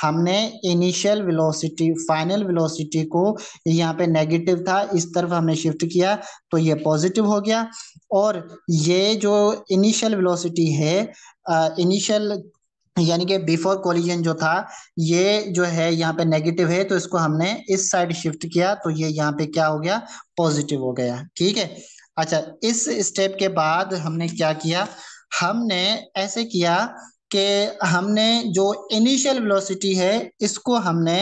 हमने इनिशियल वेलोसिटी फाइनल वेलोसिटी को, यहाँ पे नेगेटिव था, इस तरफ हमने शिफ्ट किया, तो ये पॉजिटिव हो गया। और ये जो इनिशियल वेलोसिटी है, इनिशियल यानी कि बिफोर कोलिजन जो था, ये जो है यहाँ पे नेगेटिव है, तो इसको हमने इस साइड शिफ्ट किया, तो ये यहाँ पे क्या हो गया, पॉजिटिव हो गया। ठीक है। अच्छा, इस स्टेप के बाद हमने क्या किया, हमने ऐसे किया कि हमने जो इनिशियल वेलोसिटी है इसको हमने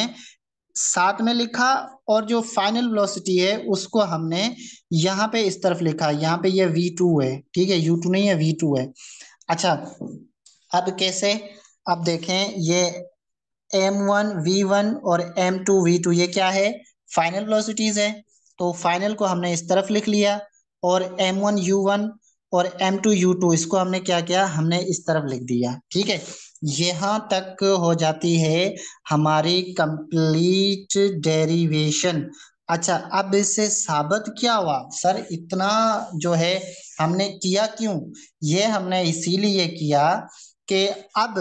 साथ में लिखा, और जो फाइनल वेलोसिटी है उसको हमने यहाँ पे इस तरफ लिखा। यहाँ पे ये v2 है, ठीक है, u2 नहीं है, v2 है। अच्छा, अब कैसे, अब देखें, ये m1v1 और m2v2 ये क्या है, फाइनल वेलोसिटीज है। तो फाइनल को हमने इस तरफ लिख लिया, और m1u1 और m2u2 इसको हमने क्या किया, हमने इस तरफ लिख दिया। ठीक है, यहाँ तक हो जाती है हमारी कंप्लीट डेरिवेशन। अच्छा, अब इससे साबित क्या हुआ, सर इतना जो है हमने किया क्यों, ये हमने इसीलिए किया कि अब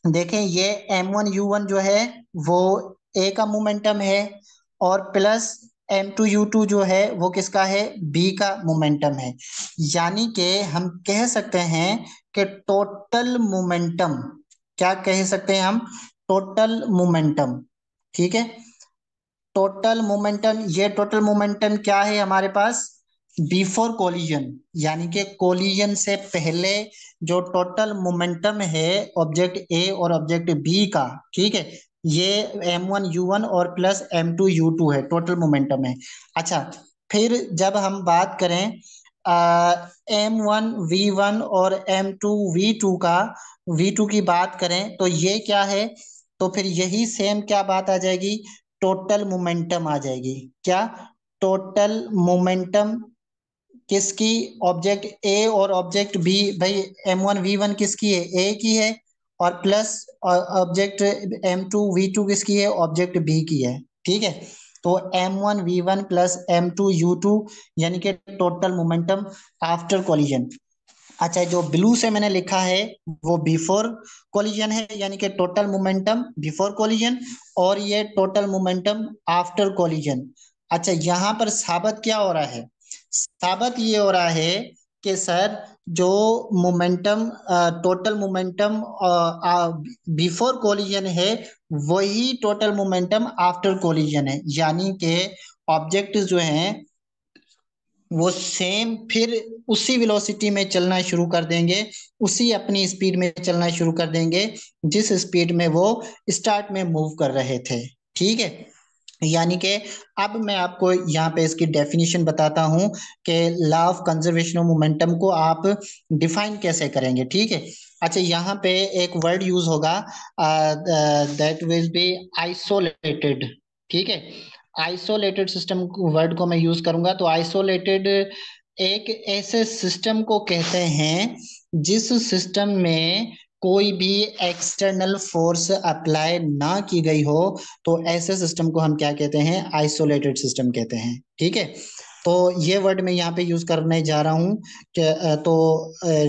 देखें, ये m1u1 जो है वो ए का मोमेंटम है, और प्लस m2u2 जो है वो किसका है, बी का मोमेंटम है। यानी कि हम कह सकते हैं कि टोटल मोमेंटम, क्या कह सकते हैं हम, टोटल मोमेंटम। ठीक है, टोटल मोमेंटम, ये टोटल मोमेंटम क्या है हमारे पास, बिफोर कोलिजन, यानी कि कोलिजन से पहले जो टोटल मोमेंटम है ऑब्जेक्ट ए और ऑब्जेक्ट बी का। ठीक है, ये m1u1 और प्लस m2u2 है, टोटल मोमेंटम है। अच्छा, फिर जब हम बात करें m1v1 और m2v2 का, v2 की बात करें, तो ये क्या है, तो फिर यही सेम क्या बात आ जाएगी, टोटल मोमेंटम आ जाएगी। क्या, टोटल मोमेंटम किसकी, ऑब्जेक्ट ए और ऑब्जेक्ट बी। भाई m1v1 किसकी है, ए की है, और प्लस ऑब्जेक्ट m2v2 किसकी है, ऑब्जेक्ट बी की है। ठीक है, तो m1v1 प्लस m2u2 यानी कि टोटल मोमेंटम आफ्टर कोलिजन। अच्छा, जो ब्लू से मैंने लिखा है वो बिफोर कोलिजन है, यानी कि टोटल मोमेंटम बिफोर कोलिजन, और ये टोटल मोमेंटम आफ्टर कोलिजन। अच्छा, यहाँ पर साबित क्या हो रहा है, साबित ये हो रहा है कि सर जो momentum, total momentum before collision है, वही टोटल मोमेंटम आफ्टर कोलिजन है। यानी कि ऑब्जेक्ट जो हैं वो सेम फिर उसी वेलोसिटी में चलना शुरू कर देंगे, उसी अपनी स्पीड में चलना शुरू कर देंगे जिस स्पीड में वो स्टार्ट में मूव कर रहे थे। ठीक है, यानी कि अब मैं आपको यहाँ पे इसकी डेफिनेशन बताता हूँ कि law of conservation of momentum को आप डिफाइन कैसे करेंगे। ठीक है। अच्छा, यहाँ पे एक वर्ड यूज होगा, दैट विल बी आइसोलेटेड। ठीक है, आइसोलेटेड सिस्टम वर्ड को मैं यूज करूंगा, तो आइसोलेटेड एक ऐसे सिस्टम को कहते हैं जिस सिस्टम में कोई भी एक्सटर्नल फोर्स अप्लाई ना की गई हो, तो ऐसे सिस्टम को हम क्या कहते हैं, आइसोलेटेड सिस्टम कहते हैं। ठीक है। तो ये वर्ड मैं यहाँ पे यूज करने जा रहा हूँ तो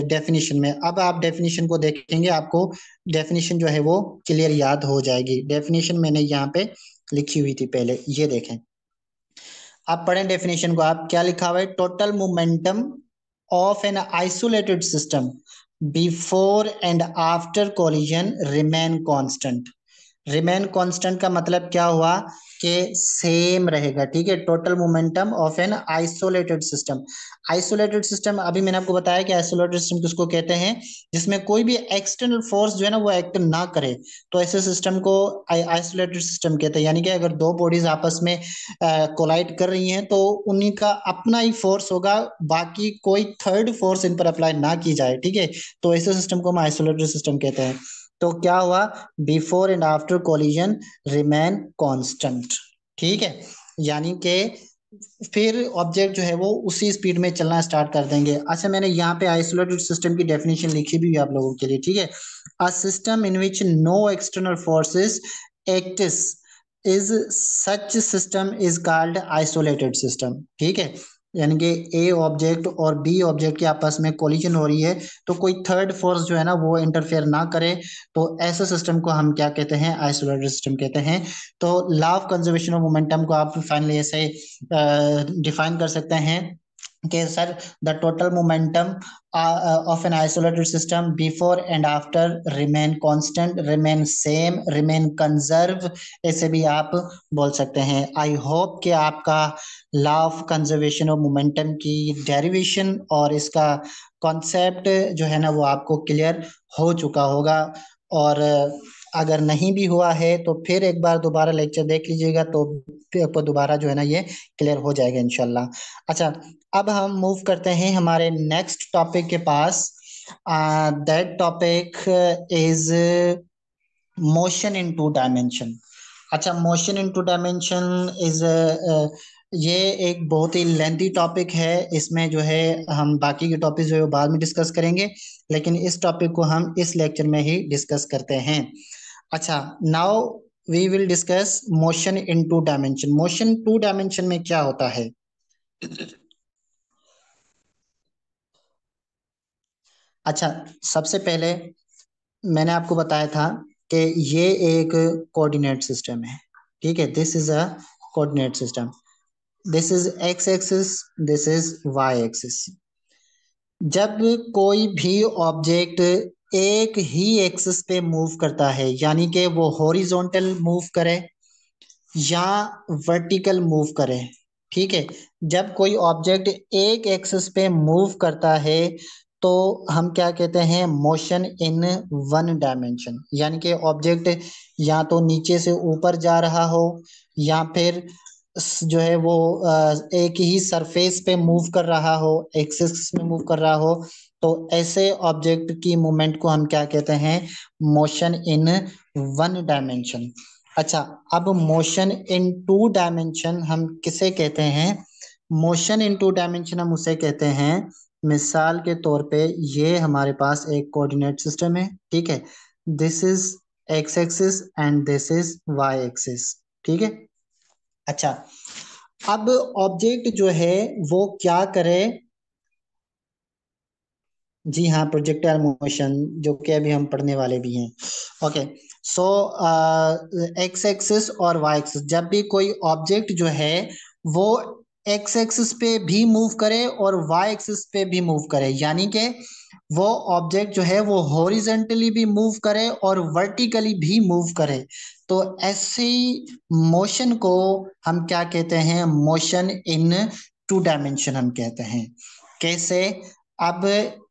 डेफिनेशन में, अब आप डेफिनेशन को देखेंगे, आपको डेफिनेशन जो है वो क्लियर याद हो जाएगी। डेफिनेशन मैंने यहाँ पे लिखी हुई थी पहले, ये देखें, आप पढ़ें डेफिनेशन को। आप क्या लिखा हुआ है, total momentum of an isolated system before and after collision remain constant. Remain constant का मतलब क्या हुआ कि सेम रहेगा, ठीक है। Total momentum of an isolated system, isolated system अभी मैंने आपको बताया कि आइसोलेटेड सिस्टम किसको कहते हैं, जिसमें कोई भी एक्सटर्नल फोर्स जो है ना वो एक्ट ना करे, तो ऐसे सिस्टम को आइसोलेटेड सिस्टम कहते हैं। यानी कि अगर दो बॉडीज आपस में कोलाइड कर रही हैं तो उन्हीं का अपना ही फोर्स होगा, बाकी कोई थर्ड फोर्स इन पर अप्लाई ना की जाए, ठीक है। तो ऐसे सिस्टम को हम आइसोलेटेड सिस्टम कहते हैं। तो क्या हुआ, before and after collision remain constant, ठीक है। यानी कि फिर ऑब्जेक्ट जो है वो उसी स्पीड में चलना स्टार्ट कर देंगे। अच्छा, मैंने यहाँ पे आइसोलेटेड सिस्टम की डेफिनेशन लिखी भी है आप लोगों के लिए, ठीक है। A system in which no external forces acts is such system is called isolated system, ठीक है। यानी कि ए ऑब्जेक्ट और बी ऑब्जेक्ट के आपस में कोलिजन हो रही है, तो कोई थर्ड फोर्स जो है ना वो इंटरफेयर ना करे, तो ऐसे सिस्टम को हम क्या कहते हैं, आइसोलेटेड सिस्टम कहते हैं। तो law of conservation of momentum को आप फाइनली ऐसे डिफाइन कर सकते हैं कि sir, the total momentum of an isolated system before and after remain constant, remain same, remain conserve, ऐसे भी आप बोल सकते हैं। आई होप कि आपका law of conservation of momentum की डेरिवेशन और इसका कॉन्सेप्ट जो है ना वो आपको क्लियर हो चुका होगा, और अगर नहीं भी हुआ है तो फिर एक बार दोबारा लेक्चर देख लीजिएगा, तो फिर आपको दोबारा जो है ना ये क्लियर हो जाएगा इंशाल्लाह। अच्छा, अब हम मूव करते हैं हमारे नेक्स्ट टॉपिक के पास। That topic is motion in two dimension. अच्छा, motion in two dimension is ये एक बहुत ही लेंथी टॉपिक है। इसमें जो है हम बाकी के टॉपिक जो है वो बाद में डिस्कस करेंगे, लेकिन इस टॉपिक को हम इस लेक्चर में ही डिस्कस करते हैं। अच्छा, now we will discuss motion in two dimension. Motion two dimension में क्या होता है। अच्छा, सबसे पहले मैंने आपको बताया था कि ये एक कोऑर्डिनेट सिस्टम है, ठीक है। This is a coordinate system, this is X axis, this is Y axis. जब कोई भी ऑब्जेक्ट एक ही एक्सिस पे मूव करता है, यानी कि वो हॉरिजॉन्टल मूव करे या वर्टिकल मूव करे, ठीक है। जब कोई ऑब्जेक्ट एक एक्सिस पे मूव करता है तो हम क्या कहते हैं, मोशन इन वन डायमेंशन। यानी कि ऑब्जेक्ट या तो नीचे से ऊपर जा रहा हो, या फिर जो है वो एक ही सरफेस पे मूव कर रहा हो, एक्सिस में मूव कर रहा हो, तो ऐसे ऑब्जेक्ट की मूवमेंट को हम क्या कहते हैं, मोशन इन वन डायमेंशन। अच्छा, अब मोशन इन टू डायमेंशन हम किसे कहते हैं, मोशन इन टू डायमेंशन हम उसे कहते हैं, मिसाल के तौर पे ये हमारे पास एक कोऑर्डिनेट सिस्टम है, ठीक है। This is X axis and this is Y axis, ठीक है। अच्छा, अब ऑब्जेक्ट जो है वो क्या करे, जी हाँ, प्रोजेक्टाइल मोशन, जो कि अभी हम पढ़ने वाले भी हैं। ओके, सो एक्स एक्सिस और वाई एक्सिस, जब भी कोई ऑब्जेक्ट जो है वो एक्स एक्सिस पे भी मूव करे और वाई एक्सिस पे भी मूव करे, यानी कि वो ऑब्जेक्ट जो है वो हॉरिजेंटली भी मूव करे और वर्टिकली भी मूव करे, तो ऐसी मोशन को हम क्या कहते हैं, मोशन इन टू डायमेंशन हम कहते हैं। कैसे, अब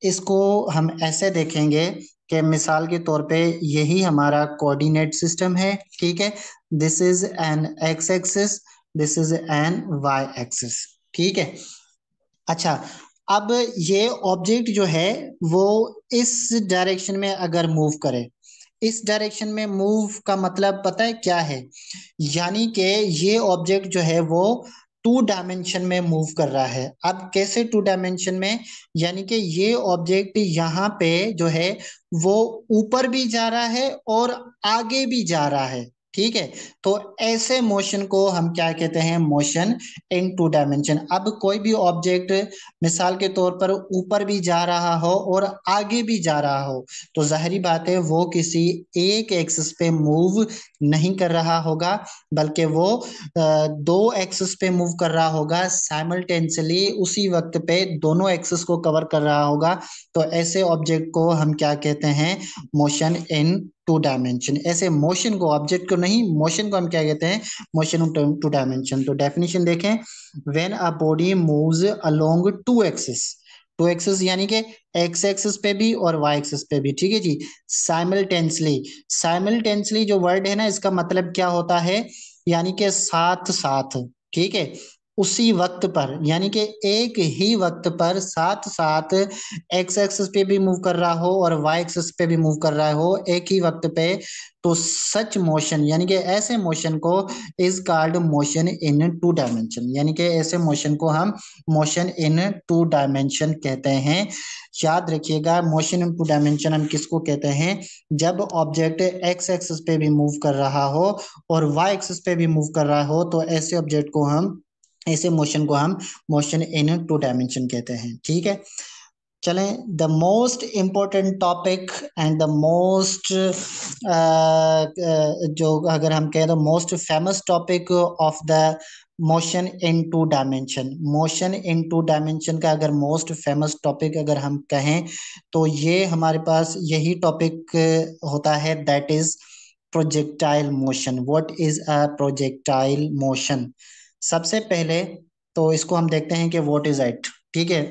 इसको हम ऐसे देखेंगे कि मिसाल के तौर पे यही हमारा कोऑर्डिनेट सिस्टम है, ठीक है। This is an X axis, this is an Y axis, ठीक है। अच्छा, अब ये ऑब्जेक्ट जो है वो इस डायरेक्शन में अगर मूव करे, इस डायरेक्शन में मूव का मतलब पता है क्या है, यानी कि ये ऑब्जेक्ट जो है वो टू डायमेंशन में मूव कर रहा है। अब कैसे टू डायमेंशन में, यानी कि ये ऑब्जेक्ट यहाँ पे जो है वो ऊपर भी जा रहा है और आगे भी जा रहा है, ठीक है। तो ऐसे मोशन को हम क्या कहते हैं, मोशन इन टू डायमेंशन। अब कोई भी ऑब्जेक्ट मिसाल के तौर पर ऊपर भी जा रहा हो और आगे भी जा रहा हो, तो जाहिर बात है वो किसी एक एक्सिस पे मूव नहीं कर रहा होगा, बल्कि वो दो एक्सिस पे मूव कर रहा होगा साइमल्टेनियसली, उसी वक्त पे दोनों एक्सिस को कवर कर रहा होगा। तो ऐसे ऑब्जेक्ट को हम क्या कहते हैं, मोशन इन टू डायमेंशन। ऐसे मोशन को, ऑब्जेक्ट को नहीं, मोशन को हम क्या कहते हैं, मोशन टू डायमेंशन। तो डेफिनेशन देखें, when a body moves along two axis, two axis यानी कि एक्स एक्सिस पे भी और वाई एक्सिस पे भी, ठीक है जी, साइमल्टेनियसली। साइमल्टेनियसली जो वर्ड है ना, इसका मतलब क्या होता है, यानी कि साथ साथ, ठीक है, उसी वक्त पर, यानी कि एक ही वक्त पर साथ साथ एक्स एक्सिस पे भी मूव कर रहा हो और वाई एक्सिस पे भी मूव कर रहा हो एक ही वक्त पे, तो सच मोशन, यानी कि ऐसे मोशन को is called motion in two dimension. यानी कि ऐसे मोशन को हम मोशन इन टू डायमेंशन कहते हैं। याद रखिएगा, मोशन इन टू डायमेंशन हम किसको कहते हैं, जब ऑब्जेक्ट एक्स एक्सिस पे भी मूव कर रहा हो और वाई एक्सिस पे भी मूव कर रहा हो, तो ऐसे ऑब्जेक्ट को हम, ऐसे मोशन को हम मोशन इन टू डायमेंशन कहते हैं, ठीक है। चलें, the most important topic and the most, जो अगर हम कहें तो most famous topic of the motion in two dimension, motion in two dimension का अगर मोस्ट फेमस टॉपिक अगर हम कहें, तो ये हमारे पास यही टॉपिक होता है, that is projectile motion. What is a projectile motion? सबसे पहले तो इसको हम देखते हैं कि व्हाट इज इट, ठीक है।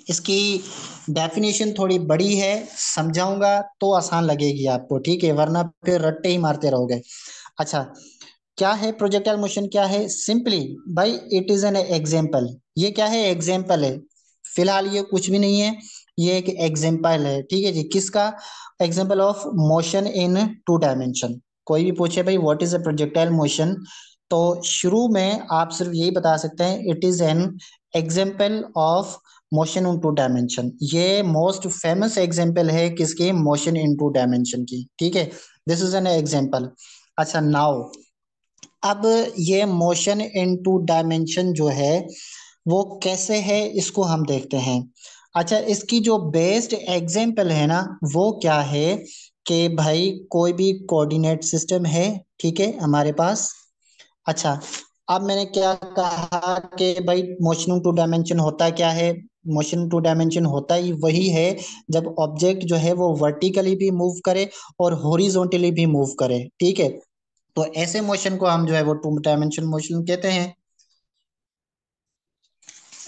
इसकी डेफिनेशन थोड़ी बड़ी है, समझाऊंगा तो आसान लगेगी आपको, ठीक है, वरना फिर रट्टे ही मारते रहोगे। अच्छा, क्या है प्रोजेक्टाइल मोशन, क्या है, सिंपली भाई इट इज एन एग्जाम्पल। ये क्या है, एग्जाम्पल है, फिलहाल ये कुछ भी नहीं है, ये एक एग्जाम्पल है, ठीक है जी, किसका, example of motion in two dimension. कोई भी पूछे भाई what is a projectile motion, तो शुरू में आप सिर्फ यही बता सकते हैं, it is an example of motion in two dimension. ये मोस्ट फेमस एग्जाम्पल है किसकी, मोशन इन टू डायमेंशन की, ठीक है, दिस इज एन एग्जाम्पल। अच्छा, नाउ अब ये मोशन इन टू डायमेंशन जो है वो कैसे है, इसको हम देखते हैं। अच्छा, इसकी जो बेस्ड एग्जाम्पल है ना, वो क्या है कि भाई कोई भी कोऑर्डिनेट सिस्टम है, ठीक है, हमारे पास। अच्छा, अब मैंने क्या कहा कि भाई मोशन टू डायमेंशन होता क्या है, मोशन टू डायमेंशन होता ही वही है जब ऑब्जेक्ट जो है वो वर्टिकली भी मूव करे और हॉरिजॉन्टली भी मूव करे, ठीक है। तो ऐसे मोशन को हम जो है वो टू डायमेंशन मोशन कहते हैं।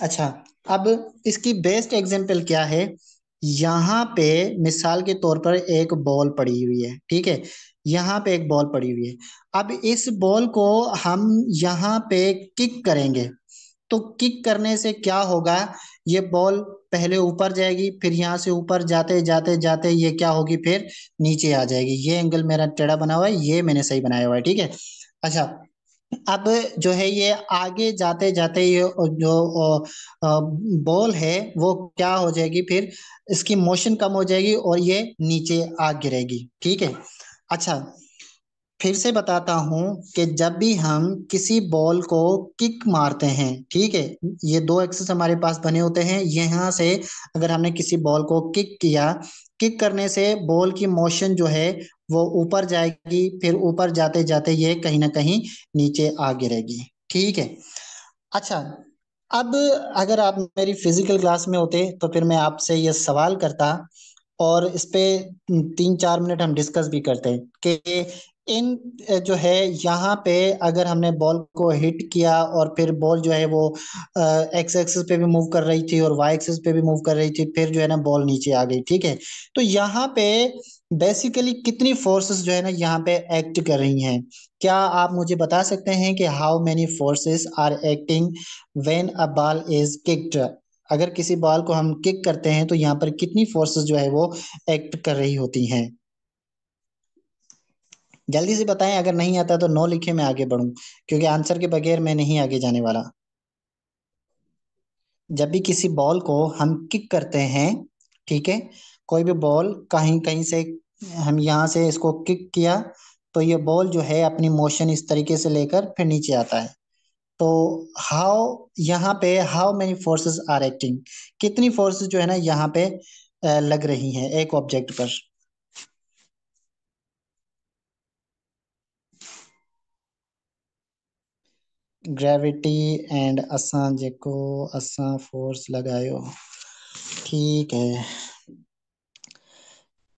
अच्छा, अब इसकी बेस्ट एग्जांपल क्या है, यहाँ पे मिसाल के तौर पर एक बॉल पड़ी हुई है, ठीक है, यहाँ पे एक बॉल पड़ी हुई है। अब इस बॉल को हम यहाँ पे किक करेंगे, तो किक करने से क्या होगा, ये बॉल पहले ऊपर जाएगी, फिर यहाँ से ऊपर जाते जाते जाते ये क्या होगी, फिर नीचे आ जाएगी। ये एंगल मेरा टेढ़ा बना हुआ है, ये मैंने सही बनाया हुआ है, ठीक है। अच्छा, अब जो है ये आगे जाते जाते ये जो बॉल है वो क्या हो जाएगी, फिर इसकी मोशन कम हो जाएगी और ये नीचे आ गिरेगी, ठीक है। अच्छा, फिर से बताता हूं कि जब भी हम किसी बॉल को किक मारते हैं, ठीक है, ये दो एक्सिस हमारे पास बने होते हैं, यहाँ से अगर हमने किसी बॉल को किक किया, किक करने से बॉल की मोशन जो है वो ऊपर जाएगी, फिर ऊपर जाते जाते ये कहीं ना कहीं नीचे आ गिरेगी, ठीक है। अच्छा, अब अगर आप मेरी फिजिकल क्लास में होते तो फिर मैं आपसे ये सवाल करता और इस पे 3-4 मिनट हम डिस्कस भी करते हैं कि इन जो है यहाँ पे अगर हमने बॉल को हिट किया और फिर बॉल जो है वो एक्स एक्सिस पे भी मूव कर रही थी और वाई एक्सिस पे भी मूव कर रही थी, फिर जो है ना बॉल नीचे आ गई, ठीक है। तो यहाँ पे बेसिकली कितनी फोर्सेस जो है ना यहाँ पे एक्ट कर रही हैं, क्या आप मुझे बता सकते हैं कि how many forces are acting when a ball is kicked? अगर किसी बॉल को हम किक करते हैं तो यहाँ पर कितनी फोर्सेस जो है वो एक्ट कर रही होती हैं? जल्दी से बताएं, अगर नहीं आता तो नो लिखे, मैं आगे बढ़ूं, क्योंकि आंसर के बगैर मैं नहीं आगे जाने वाला। जब भी किसी बॉल को हम किक करते हैं, ठीक है, कोई भी बॉल कहीं कहीं से, हम यहाँ से इसको किक किया, तो ये बॉल जो है अपनी मोशन इस तरीके से लेकर फिर नीचे आता है। तो हाउ, यहाँ पे how many forces are acting, कितनी फोर्सेस जो है ना यहाँ पे लग रही हैं एक ऑब्जेक्ट पर। ग्रेविटी एंड असां जेको असां फोर्स लगायो, ठीक है।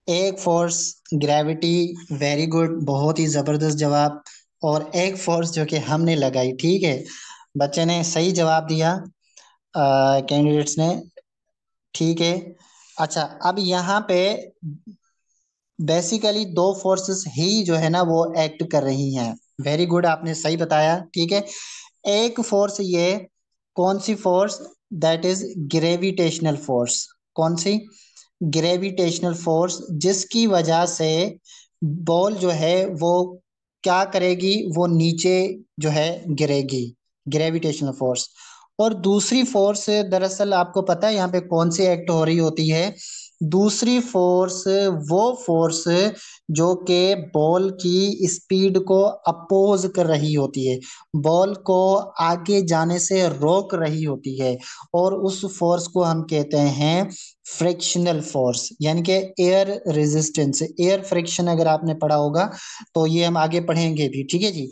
एक फोर्स ग्रेविटी, वेरी गुड, बहुत ही जबरदस्त जवाब। और एक फोर्स जो कि हमने लगाई, ठीक है, बच्चे ने सही जवाब दिया, कैंडिडेट्स ने, ठीक है। अच्छा, अब यहाँ पे बेसिकली दो फोर्सेस ही जो है ना वो एक्ट कर रही हैं। वेरी गुड, आपने सही बताया, ठीक है। एक फोर्स ये, कौन सी force, that is gravitational force. कौन सी? ग्रेविटेशनल फोर्स, जिसकी वजह से बॉल जो है वो क्या करेगी, वो नीचे जो है गिरेगी, ग्रेविटेशनल फोर्स। और दूसरी फोर्स दरअसल आपको पता है यहाँ पे कौन सी एक्ट हो रही होती है? दूसरी फोर्स, वो फोर्स जो कि बॉल की स्पीड को अपोज कर रही होती है, बॉल को आगे जाने से रोक रही होती है, और उस फोर्स को हम कहते हैं फ्रिक्शनल फोर्स, यानी कि एयर रेजिस्टेंस, एयर फ्रिक्शन अगर आपने पढ़ा होगा तो ये हम आगे पढ़ेंगे भी, ठीक है जी।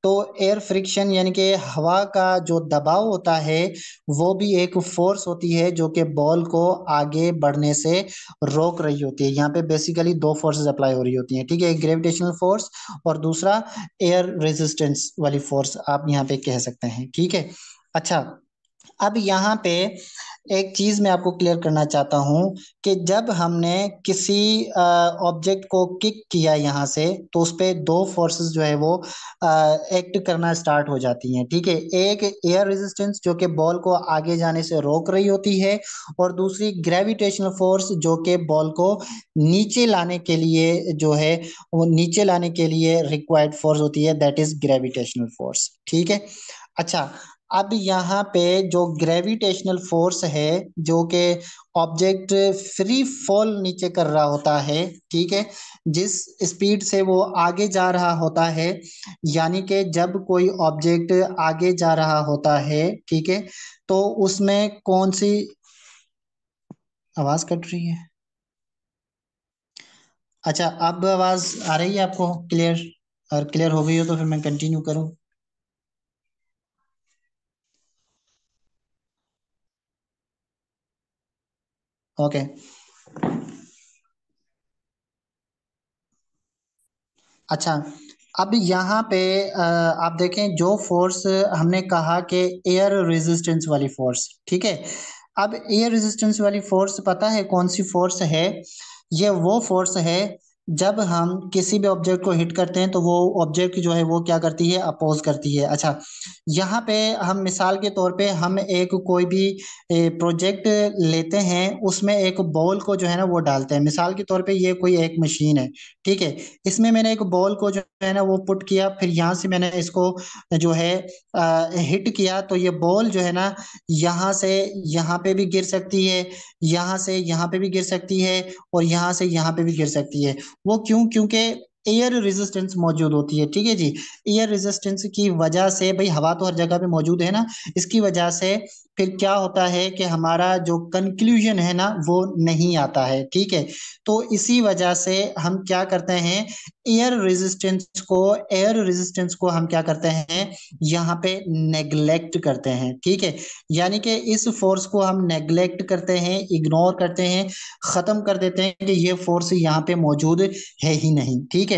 तो एयर फ्रिक्शन यानी कि हवा का जो दबाव होता है, वो भी एक फोर्स होती है जो कि बॉल को आगे बढ़ने से रोक रही होती है। यहाँ पे बेसिकली दो फोर्सेस अप्लाई हो रही होती हैं, ठीक है, एक ग्रेविटेशनल फोर्स और दूसरा एयर रेजिस्टेंस वाली फोर्स आप यहाँ पे कह सकते हैं, ठीक है। अच्छा, अब यहाँ पे एक चीज मैं आपको क्लियर करना चाहता हूं कि जब हमने किसी ऑब्जेक्ट को किक किया यहाँ से, तो उस पे दो फोर्सेस जो है वो एक्ट करना स्टार्ट हो जाती हैं, ठीक है। एक एयर रेजिस्टेंस जो कि बॉल को आगे जाने से रोक रही होती है, और दूसरी ग्रेविटेशनल फोर्स जो कि बॉल को नीचे लाने के लिए जो है, वो नीचे लाने के लिए रिक्वायर्ड फोर्स होती है, दैट इज ग्रेविटेशनल फोर्स, ठीक है। अच्छा, अब यहाँ पे जो ग्रेविटेशनल फोर्स है जो कि ऑब्जेक्ट फ्री फॉल नीचे कर रहा होता है, ठीक है, जिस स्पीड से वो आगे जा रहा होता है, यानी कि जब कोई ऑब्जेक्ट आगे जा रहा होता है, ठीक है, तो उसमें कौन सी, आवाज कट रही है? अच्छा, अब आवाज आ रही है आपको क्लियर? और क्लियर हो गई हो तो फिर मैं कंटिन्यू करूं? ओके। अच्छा, अब यहाँ पे आप देखें जो फोर्स हमने कहा कि एयर रेजिस्टेंस वाली फोर्स, ठीक है। अब एयर रेजिस्टेंस वाली फोर्स पता है कौन सी फोर्स है? ये वो फोर्स है, जब हम किसी भी ऑब्जेक्ट को हिट करते हैं तो वो ऑब्जेक्ट जो है वो क्या करती है, अपोज करती है। अच्छा, यहाँ पे हम मिसाल के तौर पे हम एक कोई भी प्रोजेक्ट लेते हैं, उसमें एक बॉल को जो है ना वो डालते हैं। मिसाल के तौर पे ये कोई एक मशीन है, ठीक है, इसमें मैंने एक बॉल को जो है ना वो पुट किया, फिर यहाँ से मैंने इसको जो है हिट किया, तो ये बॉल जो है ना यहाँ से यहाँ पे भी गिर सकती है, यहाँ से यहाँ पे भी गिर सकती है, और यहाँ से यहाँ पे भी गिर सकती है। वो क्यों? क्योंकि एयर रेजिस्टेंस मौजूद होती है, ठीक है जी। एयर रेजिस्टेंस की वजह से, भाई हवा तो हर जगह पे मौजूद है ना, इसकी वजह से फिर क्या होता है कि हमारा जो कंक्लूजन है ना वो नहीं आता है, ठीक है। तो इसी वजह से हम क्या करते हैं, एयर रेजिस्टेंस को हम क्या करते हैं, यहाँ पे नेग्लेक्ट करते हैं, ठीक है। यानी कि इस फोर्स को हम नेग्लेक्ट करते हैं, इग्नोर करते हैं, खत्म कर देते हैं कि ये फोर्स यहाँ पे मौजूद है ही नहीं, ठीक है।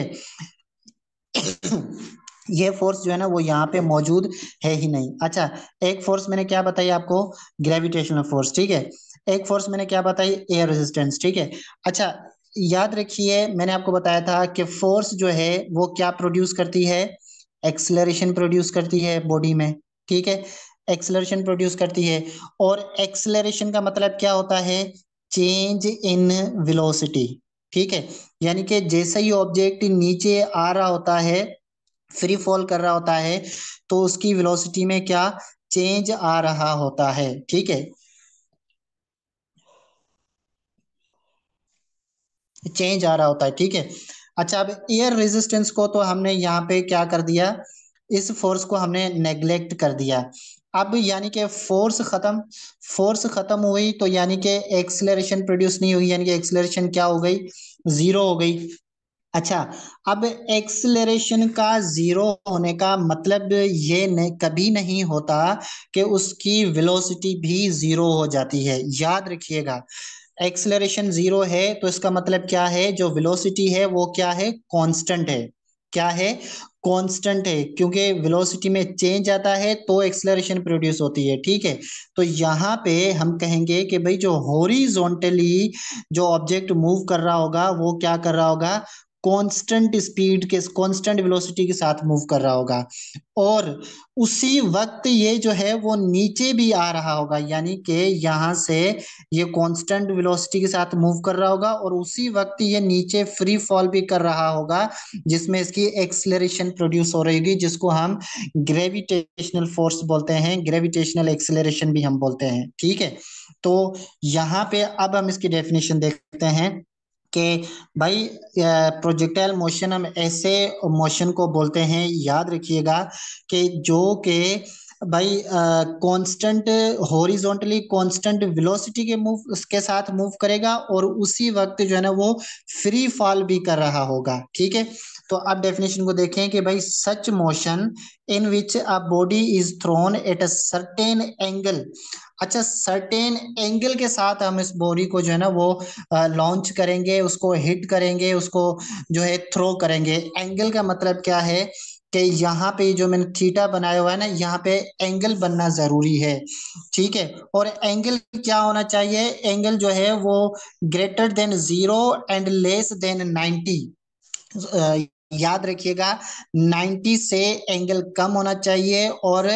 ये फोर्स जो है ना वो यहाँ पे मौजूद है ही नहीं। अच्छा, एक फोर्स मैंने क्या बताई आपको, ग्रेविटेशनल फोर्स, ठीक है। एक फोर्स मैंने क्या बताई, एयर रेजिस्टेंस, ठीक है। अच्छा, याद रखिए मैंने आपको बताया था कि फोर्स जो है वो क्या प्रोड्यूस करती है, एक्सेलरेशन प्रोड्यूस करती है बॉडी में, ठीक है, एक्सेलरेशन प्रोड्यूस करती है। और एक्सेलरेशन का मतलब क्या होता है, चेंज इन वेलोसिटी, ठीक है। यानी कि जैसे ही ऑब्जेक्ट नीचे आ रहा होता है, फ्री फॉल कर रहा होता है, तो उसकी वेलोसिटी में क्या चेंज आ रहा होता है, ठीक है, चेंज आ रहा होता है, ठीक है। अच्छा, अब एयर रेजिस्टेंस को तो हमने यहाँ पे क्या कर दिया, इस फोर्स को हमने नेग्लेक्ट कर दिया। अब यानी कि फोर्स खत्म हुई तो यानी कि एक्सीलरेशन प्रोड्यूस नहीं हुई, यानी कि एक्सीलरेशन क्या हो गई, जीरो हो गई। अच्छा, अब एक्सीलरेशन का जीरो होने का मतलब ये कभी नहीं होता कि उसकी वेलोसिटी भी जीरो हो जाती है, याद रखिएगा। एक्सीलरेशन जीरो है तो इसका मतलब क्या है, जो वेलोसिटी है वो क्या है, कांस्टेंट है। क्या है, कांस्टेंट है, क्योंकि वेलोसिटी में चेंज आता है तो एक्सीलरेशन प्रोड्यूस होती है, ठीक है। तो यहाँ पे हम कहेंगे कि भाई जो हॉरिजॉन्टली जो ऑब्जेक्ट मूव कर रहा होगा वो क्या कर रहा होगा, कांस्टेंट स्पीड के, कांस्टेंट वेलोसिटी के साथ मूव कर रहा होगा। और उसी वक्त ये जो है वो नीचे भी आ रहा होगा, यानी कि यहाँ से ये कांस्टेंट वेलोसिटी के साथ मूव कर रहा होगा और उसी वक्त ये नीचे फ्री फॉल भी कर रहा होगा, जिसमें इसकी एक्सीलरेशन प्रोड्यूस हो रही होगी, जिसको हम ग्रेविटेशनल फोर्स बोलते हैं, ग्रेविटेशनल एक्सीलरेशन भी हम बोलते हैं, ठीक है। तो यहाँ पे अब हम इसकी डेफिनेशन देखते हैं कि भाई प्रोजेक्टाइल मोशन हम ऐसे मोशन को बोलते हैं, याद रखिएगा, कि जो कि भाई कांस्टेंट हॉरिजॉन्टली कांस्टेंट वेलोसिटी के मूव उसके साथ मूव करेगा और उसी वक्त जो है ना वो फ्री फॉल भी कर रहा होगा, ठीक है। तो अब डेफिनेशन को देखें कि भाई such motion in which a body is thrown at a certain angle. अच्छा, सर्टेन एंगल के साथ हम इस बॉडी को जो है ना वो लॉन्च करेंगे, उसको हिट करेंगे, उसको जो है थ्रो करेंगे। एंगल का मतलब क्या है कि यहाँ पे जो मैंने थीटा बनाया हुआ है ना, यहाँ पे एंगल बनना जरूरी है, ठीक है। और एंगल क्या होना चाहिए, एंगल जो है वो greater than zero and less than 90। याद रखिएगा, 90 से एंगल कम होना चाहिए और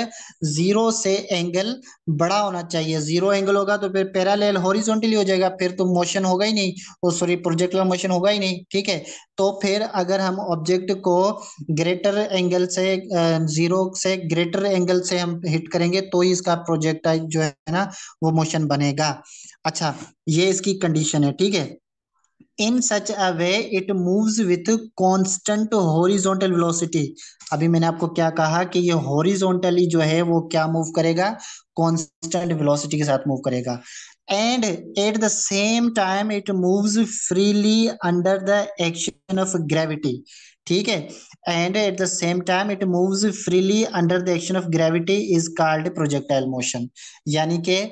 जीरो से एंगल बड़ा होना चाहिए। जीरो एंगल होगा तो फिर पैरेलल हॉरिजॉन्टली हो जाएगा, फिर तो मोशन होगा ही नहीं, वो सॉरी प्रोजेक्टिल मोशन होगा ही नहीं, ठीक है। तो फिर अगर हम ऑब्जेक्ट को ग्रेटर एंगल से, जीरो से ग्रेटर एंगल से हम हिट करेंगे तो ही इसका प्रोजेक्टाइल जो है ना वो मोशन बनेगा। अच्छा, ये इसकी कंडीशन है, ठीक है। In such a way it moves with constant horizontal velocity. अभी मैंने आपको क्या कहा कि ये हॉरिजॉन्टली जो है वो क्या मूव करेगा, कांस्टेंट वेलोसिटी के साथ मूव करेगा। And at the same time it moves freely under the action of gravity, ठीक है। And at the same time it moves freely under the action of gravity is called projectile motion. यानी कि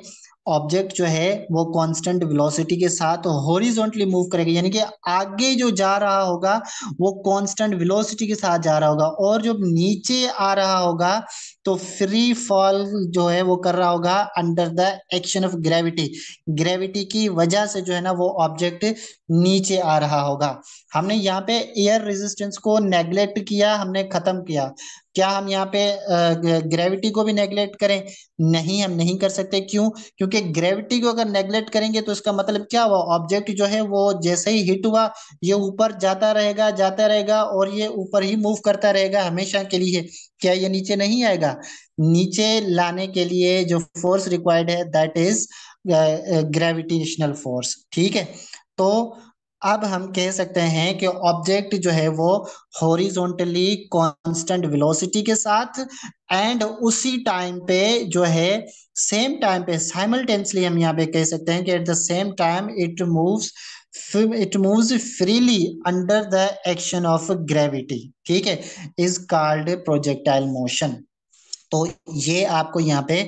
ऑब्जेक्ट जो है वो कांस्टेंट वेलोसिटी के साथ हॉरिजॉन्टली मूव करेगा, यानी कि आगे जो जा रहा होगा वो कांस्टेंट वेलोसिटी के साथ जा रहा होगा, और जो नीचे आ रहा होगा तो फ्री फॉल जो है वो कर रहा होगा under the action of gravity. Gravity की वजह से जो है ना वो ऑब्जेक्ट नीचे आ रहा होगा। हमने यहाँ पे एयर रेजिस्टेंस को नेग्लेक्ट किया, हमने खत्म किया। क्या हम यहाँ पे ग्रेविटी को भी नेग्लेक्ट करें? नहीं, हम नहीं कर सकते। क्यों? क्योंकि ग्रेविटी को अगर नेग्लेक्ट करेंगे तो इसका मतलब क्या हुआ, ऑब्जेक्ट जो है वो जैसे ही हिट हुआ ये ऊपर जाता रहेगा और ये ऊपर ही मूव करता रहेगा हमेशा के लिए। क्या ये नीचे नहीं आएगा? नीचे लाने के लिए जो फोर्स रिक्वायर्ड है दैट इज ग्रेविटेशनल फोर्स, ठीक है। तो अब हम कह सकते हैं कि ऑब्जेक्ट जो है वो हॉरिजॉन्टली कांस्टेंट वेलोसिटी के साथ एंड उसी टाइम पे जो है सेम टाइम पे साइमल्टेनियसली हम यहाँ पे कह सकते हैं कि at the same time it moves freely under the action of gravity, ठीक है, इज कॉल्ड प्रोजेक्टाइल मोशन। तो ये आपको यहाँ पे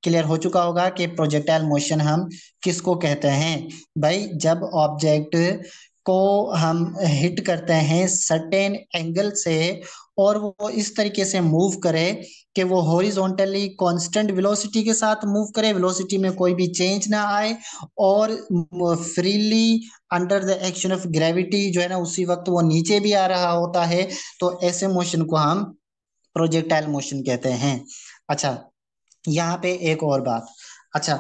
क्लियर हो चुका होगा कि प्रोजेक्टाइल मोशन हम किसको कहते हैं। भाई जब ऑब्जेक्ट को हम हिट करते हैं सर्टेन एंगल से और वो इस तरीके से मूव करे कि वो हॉरिजॉन्टली कांस्टेंट वेलोसिटी के साथ मूव करे, वेलोसिटी में कोई भी चेंज ना आए, और freely under the action of gravity जो है ना उसी वक्त वो नीचे भी आ रहा होता है, तो ऐसे मोशन को हम प्रोजेक्टाइल मोशन कहते हैं। अच्छा, यहाँ पे एक और बात। अच्छा,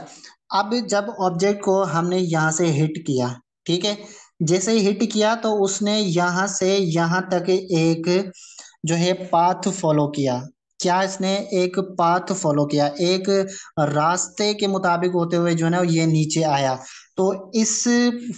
अब जब ऑब्जेक्ट को हमने यहाँ से हिट किया, ठीक है, जैसे ही हिट किया तो उसने यहाँ से यहाँ तक एक जो है पाथ फॉलो किया। क्या इसने एक पाथ फॉलो किया, एक रास्ते के मुताबिक होते हुए जो है ना ये नीचे आया। तो इस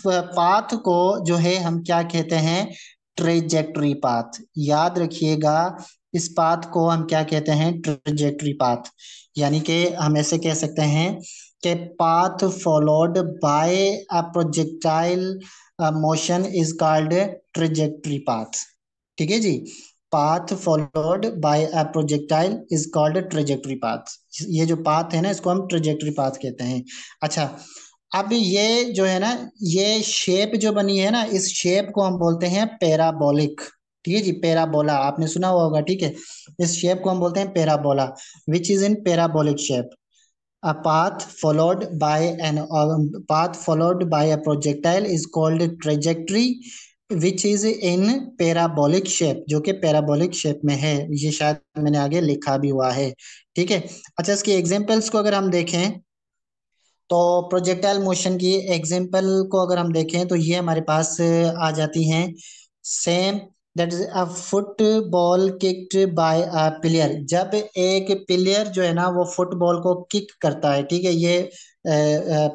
पाथ को जो है हम क्या कहते हैं, ट्रेजेक्टरी पाथ। याद रखिएगा, इस पाथ को हम क्या कहते हैं? Trajectory path. यानी कि हम ऐसे कह सकते हैं कि path followed by a projectile motion is called trajectory path. ठीक है जी। Path followed by a projectile is called trajectory path. ये जो पाथ है ना, इसको हम ट्रेजेक्टरी पाथ कहते हैं। अच्छा, अब ये जो है ना, ये शेप जो बनी है ना, इस शेप को हम बोलते हैं पैराबोलिक। ठीक है जी, पैराबोला आपने सुना हुआ होगा। ठीक है, इस शेप को हम बोलते हैं parabola, which is in parabolic shape. A path followed by an path followed by a projectile is called trajectory, which is in parabolic shape, जो कि पैराबोलिक शेप में है। ये शायद मैंने आगे लिखा भी हुआ है। ठीक है। अच्छा, इसकी एग्जांपल्स को अगर हम देखें, तो प्रोजेक्टाइल मोशन की एग्जांपल को अगर हम देखें, तो ये हमारे पास आ जाती हैं। Same, that is a football kicked bye a player. जब एक प्लेयर जो है ना, वो फुटबॉल को किक करता है। ठीक है, ये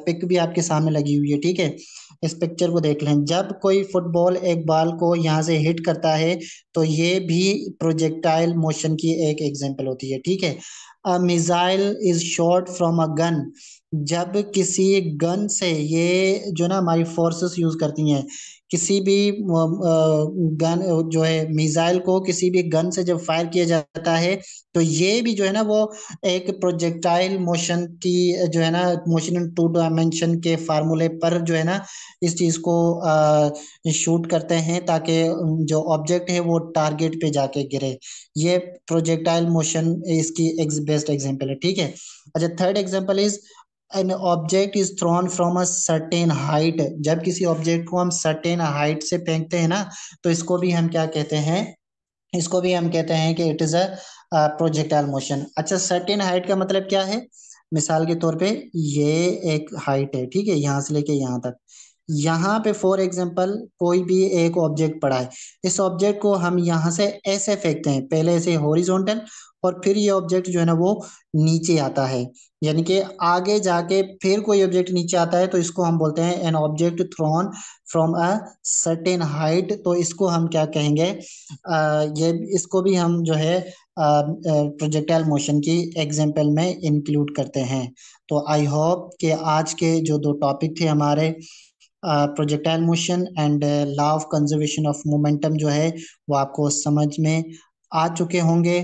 पिक भी आपके सामने लगी हुई है। ठीक है, इस पिक्चर को देख लें। जब कोई फुटबॉल एक बॉल को यहाँ से हिट करता है, तो ये भी प्रोजेक्टाइल मोशन की एक एग्जांपल होती है। ठीक है। A missile is shot from a gun. जब किसी गन से, ये जो ना हमारी फोर्सेस यूज करती हैं, किसी भी गन जो है, मिसाइल को किसी भी गन से जब फायर किया जाता है, तो ये भी जो है ना, वो एक प्रोजेक्टाइल मोशन की जो है ना, मोशन इन टू डायमेंशन के फार्मूले पर जो है ना, इस चीज को शूट करते हैं, ताकि जो ऑब्जेक्ट है वो टारगेट पे जाके गिरे। ये प्रोजेक्टाइल मोशन इसकी बेस्ट एग्जांपल है। ठीक है। अच्छा, third example is an object is throne from a certain height. जब किसी ऑब्जेक्ट को हम सर्टेन हाइट से फेंकते हैं ना, तो इसको भी हम क्या कहते हैं? इसको भी हम कहते हैं कि it is a projectile motion. अच्छा, सर्टेन हाइट का मतलब क्या है? मिसाल के तौर पे, ये एक हाइट है। ठीक है, यहाँ से लेके यहाँ तक। यहाँ पे फॉर एग्जांपल कोई भी एक ऑब्जेक्ट पड़ा है, इस ऑब्जेक्ट को हम यहाँ से ऐसे फेंकते हैं, पहले ऐसे हॉरिजॉन्टल, और फिर ये ऑब्जेक्ट जो है ना, वो नीचे आता है। यानी कि आगे जाके फिर कोई ऑब्जेक्ट नीचे आता है, तो इसको हम बोलते हैं an object thrown from a certain height. तो इसको हम क्या कहेंगे? ये इसको भी हम जो है प्रोजेक्टाइल मोशन की एग्जांपल में इंक्लूड करते हैं। तो आई होप कि आज के जो दो टॉपिक थे हमारे, projectile motion and law of conservation of momentum, जो है वो आपको समझ में आ चुके होंगे।